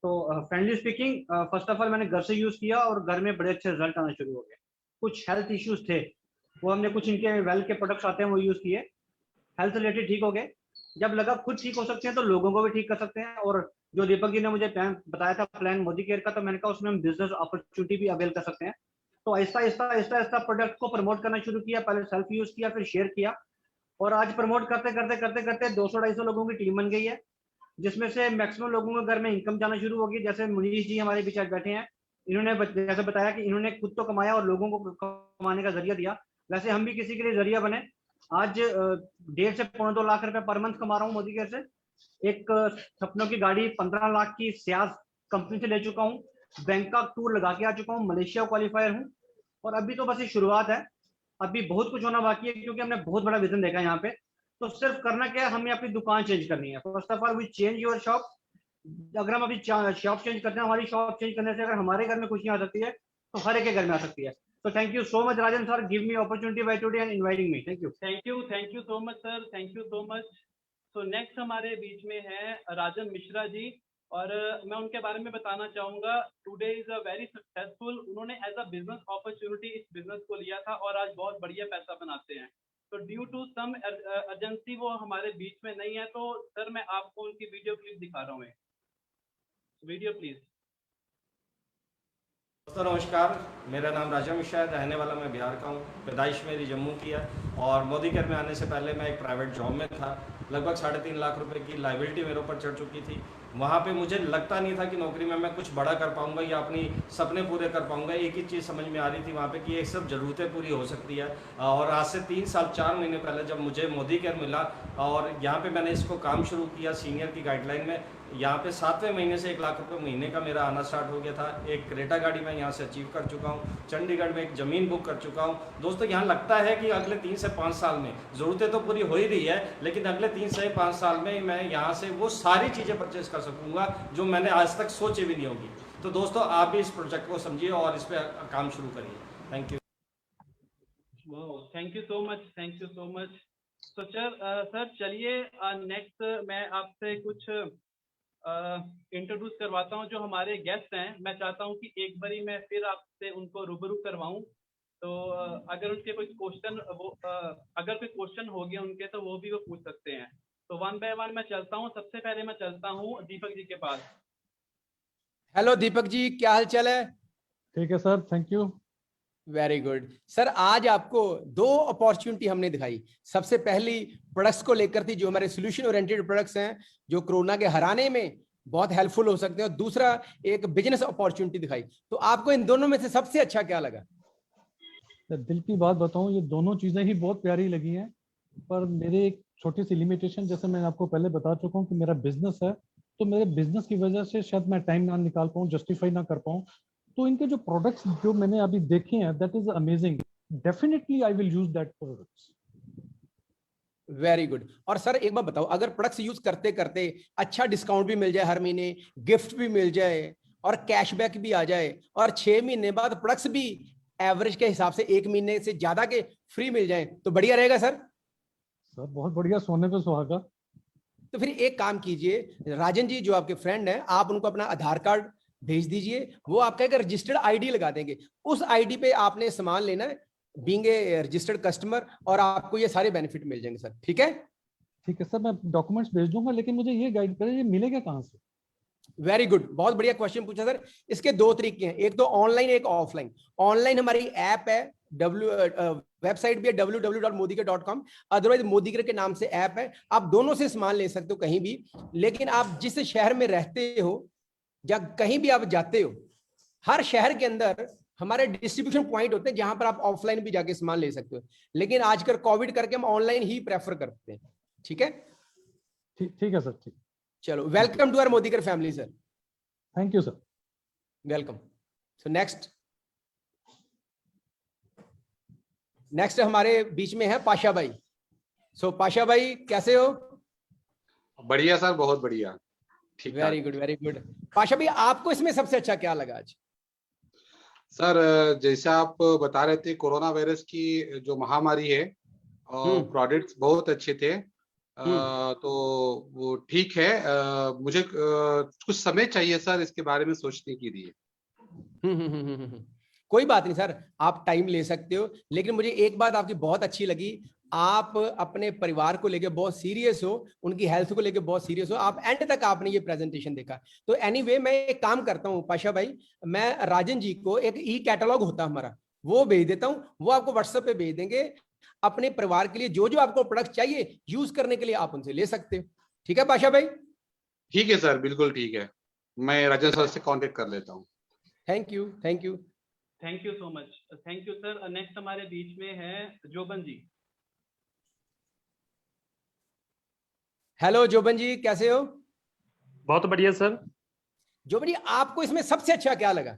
तो friendly speaking, first of all मैंने घर से यूज किया और घर में बड़े अच्छे रिजल्ट आना शुरू हो गए। कुछ हेल्थ इश्यूज थे, वो हमने कुछ इनके वेल के प्रोडक्ट्स आते हैं वो यूज किए, हेल्थ रिलेटेड ठीक हो गए। जब लगा खुद ठीक हो सकते हैं तो लोगों को भी ठीक कर सकते हैं। और जो दीपक जी ने मुझे प्लान बताया था, प्लान मोदी केयर का, तो मैंने कहा उसमें हम बिजनेस अपॉर्चुनिटी भी अवेल कर सकते हैं। तो आहिस्ता प्रोडक्ट को प्रमोट करना शुरू किया। पहले सेल्फ यूज किया, फिर शेयर किया और आज प्रमोट करते करते 200-250 लोगों की टीम बन गई है, जिसमें से मैक्सिमम लोगों के घर में इनकम जाना शुरू होगी। जैसे मुनीश जी हमारे बीच आज बैठे हैं, इन्होंने जैसे बताया कि इन्होंने खुद तो कमाया और लोगों को कमाने का जरिया दिया, वैसे हम भी किसी के लिए जरिया बने। आज 1.5 से 2.25 लाख रुपए पर मंथ कमा रहा हूँ मोदी केयर से। एक सपनों की गाड़ी 15 लाख की सियाज कंपनी से ले चुका हूँ बैंकॉक टूर लगा के आ चुका हूँ, मलेशिया क्वालिफायर हूँ, और अभी तो बस ये शुरुआत है, अभी बहुत कुछ होना बाकी है, क्योंकि हमने बहुत बड़ा विजन देखा है यहाँ पे। तो सिर्फ करना क्या है, हमें अपनी दुकान चेंज करनी है। First of all we change your shop. अगर हम अभी शॉप चेंज करते हैं, हमारी शॉप चेंज करने से अगर हमारे घर में खुशियां आ सकती है तो हर एक के घर में आ सकती है। So thank you so much, Rajan sir, give me opportunity by today and inviting me. Thank you. Thank you so much sir, thank you so much. तो नेक्स्ट हमारे बीच में है राजन मिश्रा जी, और मैं उनके बारे में बताना चाहूंगा। Today is a very successful, उन्होंने एज अ बिजनेस अपॉर्चुनिटी इस बिजनेस को लिया था और आज बहुत बढ़िया पैसा बनाते हैं। तो ड्यू टू सम अर्जेंसी वो हमारे बीच में नहीं है, तो सर मैं आपको उनकी वीडियो क्लिप दिखा रहा हूँ। Video please. दोस्तों नमस्कार, मेरा नाम राजा मिश्रा है, रहने वाला मैं बिहार का हूँ। पैदाइश मेरी जम्मू की है और मोदी केयर में आने से पहले मैं एक प्राइवेट जॉब में था। लगभग 3.5 लाख रुपए की लाइबिलिटी मेरे ऊपर चढ़ चुकी थी। वहाँ पे मुझे लगता नहीं था कि नौकरी में मैं कुछ बड़ा कर पाऊँगा या अपनी सपने पूरे कर पाऊँगा। एक ही चीज़ समझ में आ रही थी वहाँ पे कि ये सब ज़रूरतें पूरी हो सकती है। और आज से 3 साल 4 महीने पहले जब मुझे मोदी केयर मिला और यहाँ पे मैंने इसको काम शुरू किया सीनियर की गाइडलाइन में, यहाँ पे 7वें महीने से 1 लाख रुपए महीने का मेरा आना स्टार्ट हो गया था। एक क्रेटा गाड़ी मैं यहाँ से अचीव कर चुका हूँ। चंडीगढ़ में एक ज़मीन बुक कर चुका हूँ। दोस्तों यहाँ लगता है कि अगले 3 से 5 साल में ज़रूरतें तो पूरी हो ही रही है, लेकिन अगले 3 से 5 साल में मैं यहाँ से वो सारी चीज़ें परचेस कर सकूँगा जो मैंने आज तक सोची भी नहीं होगी। तो दोस्तों आप भी इस प्रोजेक्ट को समझिए और इस पर काम शुरू करिए। Thank you. Thank you so much, thank you so much. तो सर चलिए नेक्स्ट मैं आपसे कुछ इंट्रोड्यूस करवाता हूं जो हमारे गेस्ट हैं। मैं चाहता हूं कि एक बारी मैं फिर आपसे उनको रूबरू करवाऊं, तो अगर उनके कोई क्वेश्चन अगर कोई क्वेश्चन हो गया उनके तो वो भी वो पूछ सकते हैं। तो 1 बाय 1 मैं चलता हूं। सबसे पहले मैं चलता हूं दीपक जी के पास। हेलो दीपक जी, क्या हाल चाल है? ठीक है sir, thank you. Very good sir. आज आपको 2 अपॉर्चुनिटी हमने दिखाई। सबसे पहली प्रोडक्ट्स को लेकर थी, जो हमारे सोल्यूशन ओरिएंटेड प्रोडक्ट्स हैं जो कोरोना के हराने में बहुत हेल्पफुल हो सकते हैं, और दूसरा एक बिजनेस अपॉर्चुनिटी दिखाई। तो आपको इन दोनों में से सबसे अच्छा क्या लगा? दिल की बात बताऊं, ये दोनों चीजें ही बहुत प्यारी लगी हैं, पर मेरे एक छोटी सी लिमिटेशन, जैसे मैं आपको पहले बता चुका हूं कि मेरा बिजनेस है, तो मेरे बिजनेस की वजह से शायद मैं टाइम ना निकाल पाऊं, जस्टिफाई ना कर पाऊं। तो इनके जो प्रोडक्ट्स जो मैंने अभी देखे हैं, that is amazing. Definitely I will use that products. Very good. और सर एक बात बताओ, अगर प्रोडक्ट्स यूज करते करते अच्छा डिस्काउंट भी मिल जाए, हर महीने गिफ्ट भी मिल जाए और कैशबैक भी आ जाए, और 6 महीने बाद प्रोडक्ट्स भी एवरेज के हिसाब से 1 महीने से ज्यादा के फ्री मिल जाए, तो बढ़िया रहेगा सर। सर बहुत बढ़िया, सोने पे सुहागा। तो फिर एक काम कीजिए, राजन जी जो आपके फ्रेंड हैं, आप उनको अपना आधार कार्ड भेज दीजिए, वो आपका एक रजिस्टर्ड आईडी लगा देंगे। उस आईडी पे आपने सामान लेना है, बीइंग ए रजिस्टर्ड कस्टमर, और आपको ये सारे बेनिफिट मिल जाएंगे सर। ठीक है? ठीक है सर, मैं डॉक्यूमेंट्स भेज दूंगा, लेकिन मुझे ये गाइड करें, ये मिलेगा कहाँ से? वेरी गुड, बहुत बढ़िया क्वेश्चन पूछा सर। इसके 2 तरीके हैं, एक तो ऑनलाइन, एक ऑफलाइन। ऑनलाइन हमारी ऐप है, वेबसाइट भी है www.modikar.com, अदरवाइज मोदीकर के नाम से ऐप है। आप दोनों से सामान ले सकते हो कहीं भी, लेकिन आप जिस शहर में रहते हो या कहीं भी आप जाते हो, हर शहर के अंदर हमारे डिस्ट्रीब्यूशन पॉइंट होते हैं जहां पर आप ऑफलाइन भी जाके सामान ले सकते हो, लेकिन आजकल कोविड करके हम ऑनलाइन ही प्रेफर करते हैं। ठीक है? ठीक है सर, ठीक। चलो, welcome to our Modicare family sir. Thank you sir. Welcome. So next हमारे बीच में है पाशा भाई। सो पाशा भाई कैसे हो? बढ़िया सर, बहुत बढ़िया, ठीक। Very good, very good. Pasha भाई आपको इसमें सबसे अच्छा क्या लगा आज? सर जैसे आप बता रहे थे, कोरोना वायरस की जो महामारी है, प्रोडक्ट्स बहुत अच्छे थे, तो वो ठीक है। मुझे कुछ समय चाहिए सर इसके बारे में सोचने के लिए। कोई बात नहीं सर, आप टाइम ले सकते हो, लेकिन मुझे एक बात आपकी बहुत अच्छी लगी, आप अपने परिवार को लेके बहुत सीरियस हो, उनकी हेल्थ को लेके बहुत सीरियस हो। आप एंड तक आपने ये प्रेजेंटेशन देखा। तो एनीवे मैं एक काम करता हूँ पाशा भाई, मैं राजन जी को एक ई कैटलॉग होता हमारा, वो भेज देता हूँ, वो आपको व्हाट्सएप पे भेज देंगे। अपने परिवार के लिए जो जो आपको प्रोडक्ट चाहिए यूज करने के लिए आप उनसे ले सकते हो। ठीक है पाशा भाई? ठीक है सर, बिल्कुल ठीक है, मैं राजन सर से कांटेक्ट कर लेता हूँ। Thank you, thank you, thank you so much, thank you sir. Next हमारे बीच में है जोबन जी। हेलो जोबन जी, कैसे हो? बहुत बढ़िया सर। जो भाई आपको इसमें सबसे अच्छा क्या लगा?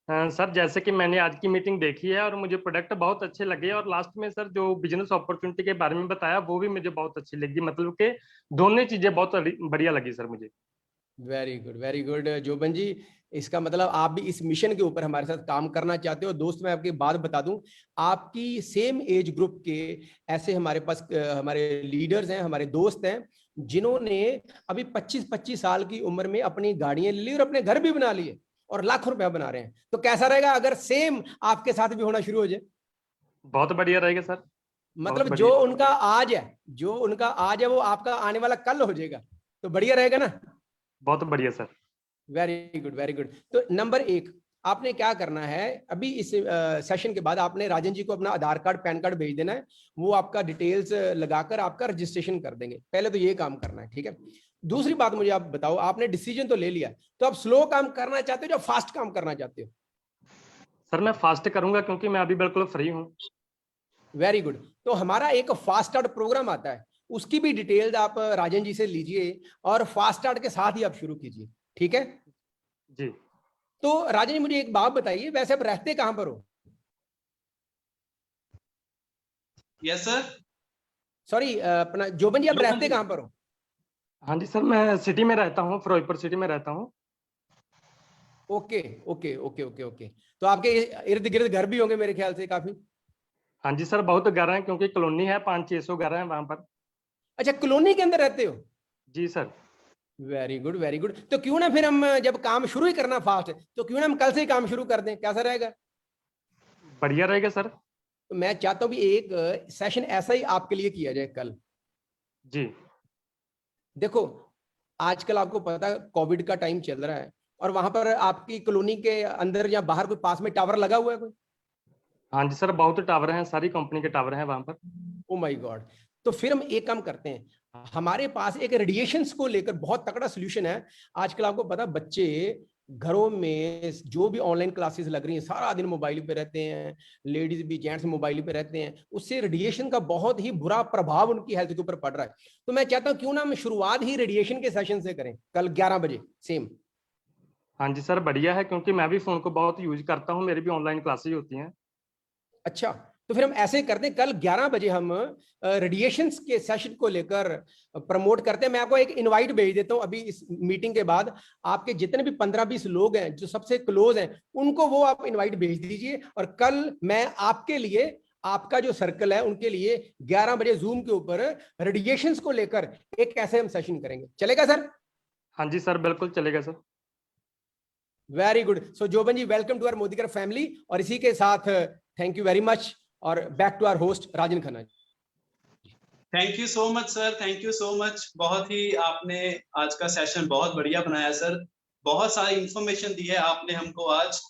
सर जैसे कि मैंने आज की मीटिंग देखी है और मुझे प्रोडक्ट बहुत अच्छे लगे, और लास्ट में सर जो बिजनेस अपॉर्चुनिटी के बारे में बताया वो भी मुझे बहुत अच्छी लगी, मतलब कि दोनों चीजें बहुत बढ़िया लगी सर मुझे। वेरी गुड जोबन जी। इसका मतलब आप भी इस मिशन के ऊपर हमारे साथ काम करना चाहते हो। दोस्त मैं आपकी बात बता दूं, आपकी सेम एज ग्रुप के ऐसे हमारे पास हमारे लीडर्स हैं, हमारे दोस्त हैं, जिन्होंने अभी 25-25 साल की उम्र में अपनी गाड़ियां ले ली और अपने घर भी बना लिए और लाखों रुपया बना रहे हैं। तो कैसा रहेगा अगर सेम आपके साथ भी होना शुरू हो जाए? बहुत बढ़िया रहेगा सर। मतलब जो उनका आज है वो आपका आने वाला कल हो जाएगा, तो बढ़िया रहेगा ना? बहुत बढ़िया सर। Very good. तो नंबर 1 आपने क्या करना है, अभी इस सेशन के बाद आपने राजन जी को अपना आधार कार्ड पैन कार्ड भेज देना है, वो आपका डिटेल्स लगाकर आपका रजिस्ट्रेशन कर देंगे। पहले तो ये काम करना है, ठीक है। दूसरी बात मुझे आप बताओ, आपने डिसीजन तो ले लिया, तो आप स्लो काम करना चाहते हो या फास्ट काम करना चाहते हो? सर मैं फास्ट करूंगा क्योंकि मैं अभी बिल्कुल फ्री हूँ। Very good. तो हमारा एक फास्ट स्टार्ट प्रोग्राम आता है, उसकी भी डिटेल्स आप राजन जी से लीजिए और फास्ट स्टार्ट के साथ ही आप शुरू कीजिए, ठीक है जी। तो राजन जी मुझे एक बात बताइए, वैसे आप रहते कहां पर हो? Yes sir. सॉरी अपना जोबन जी, आप रहते कहां पर हो? हाँ जी सर, मैं सिटी में रहता हूँ, फिरोजपुर सिटी में रहता हूँ। ओके। तो आपके इर्द गिर्द घर भी होंगे मेरे ख्याल से काफी? हाँ जी सर, बहुत घर है क्योंकि कॉलोनी है, 500-600 घर हैं वहां पर। अच्छा, कॉलोनी के अंदर रहते हो? जी सर। Very good. तो क्यों ना फिर हम जब काम शुरू ही करना फास्ट है, तो क्यों ना हम कल से ही काम शुरू कर दें, कैसा रहेगा? बढ़िया रहेगा सर। तो मैं चाहता हूं भी एक सेशन ऐसा ही आपके लिए किया जाए कल। जी। देखो आजकल आपको पता है कोविड का टाइम चल रहा है, और वहां पर आपकी कॉलोनी के अंदर या बाहर कोई पास में टावर लगा हुआ है कोई? हाँ जी सर, बहुत टावर हैं, सारी कंपनी के टावर हैं वहां पर। Oh my God. तो फिर हम एक काम करते हैं, हमारे पास एक रेडिएशंस को लेकर बहुत तगड़ा सोल्यूशन है। आजकल आपको पता, बच्चे घरों में जो भी ऑनलाइन क्लासेस लग रही हैं, सारा दिन मोबाइल पे रहते हैं, लेडीज भी जेंट्स मोबाइल पे रहते हैं, उससे रेडिएशन का बहुत ही बुरा प्रभाव उनकी हेल्थ के ऊपर पड़ रहा है। तो मैं चाहता हूं क्यों ना हम शुरुआत ही रेडिएशन के सेशन से करें कल 11 बजे सेम। हाँ जी सर, बढ़िया है, क्योंकि मैं भी फोन को बहुत यूज करता हूँ, मेरी भी ऑनलाइन क्लासेज होती हैं। अच्छा, तो फिर हम ऐसे करते हैं, कल 11 बजे हम रेडिएशंस के सेशन को लेकर प्रमोट करते हैं। मैं आपको एक इनवाइट भेज देता हूं अभी इस मीटिंग के बाद। आपके जितने भी 15-20 लोग हैं जो सबसे क्लोज हैं, उनको वो आप इनवाइट भेज दीजिए, और कल मैं आपके लिए, आपका जो सर्कल है उनके लिए 11 बजे जूम के ऊपर रेडिएशंस को लेकर एक ऐसे हम सेशन करेंगे। चलेगा सर? हाँ जी सर, बिल्कुल चलेगा sir. Very good. So Joban ji, welcome to our Modicare family. और इसी के साथ थैंक यू वेरी मच, और back to our host Rajan Khanna. Thank you so much sir, thank you so much. बहुत ही आपने आज का सेशन बहुत बढ़िया बनाया सर, बहुत सारी इंफॉर्मेशन दी है आपने हमको आज।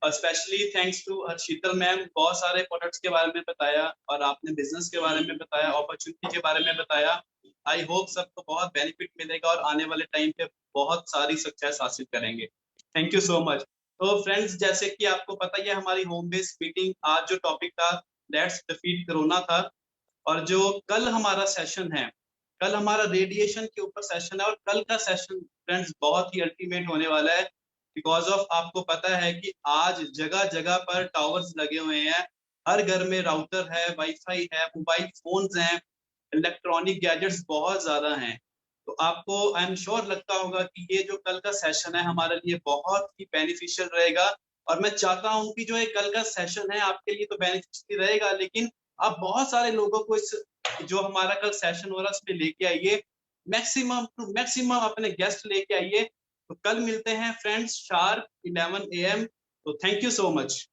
स्पेशली थैंक्स टू हर्षितल मैम, बहुत सारे प्रोडक्ट्स के बारे में बताया और आपने बिजनेस के बारे में बताया, अपॉर्चुनिटी के बारे में बताया। आई होप सबको बहुत बेनिफिट मिलेगा और आने वाले टाइम पे बहुत सारी सक्सेस हासिल करेंगे। Thank you so much. तो फ्रेंड्स, जैसे कि आपको पता ही है, हमारी होम बेस्ड मीटिंग आज जो टॉपिक था लेट्स डिफीट कोरोना था, और जो कल हमारा सेशन है, कल हमारा रेडिएशन के ऊपर सेशन है। और कल का सेशन फ्रेंड्स बहुत ही अल्टीमेट होने वाला है, बिकॉज ऑफ आपको पता है कि आज जगह जगह पर टावर्स लगे हुए हैं, हर घर में राउटर है, वाईफाई है, मोबाइल फोन्स हैं, इलेक्ट्रॉनिक गैजेट्स बहुत ज्यादा हैं। तो आपको आई एम श्योर लगता होगा कि ये जो कल का सेशन है हमारे लिए बहुत ही बेनिफिशियल रहेगा। और मैं चाहता हूं कि जो ये कल का सेशन है आपके लिए तो बेनिफिशियल रहेगा, लेकिन आप बहुत सारे लोगों को इस जो हमारा कल सेशन हो रहा है उसमें लेके आइए, मैक्सिमम टू मैक्सिमम अपने गेस्ट लेके आइए। तो कल मिलते हैं फ्रेंड्स शार्प 11 AM। तो थैंक यू सो मच।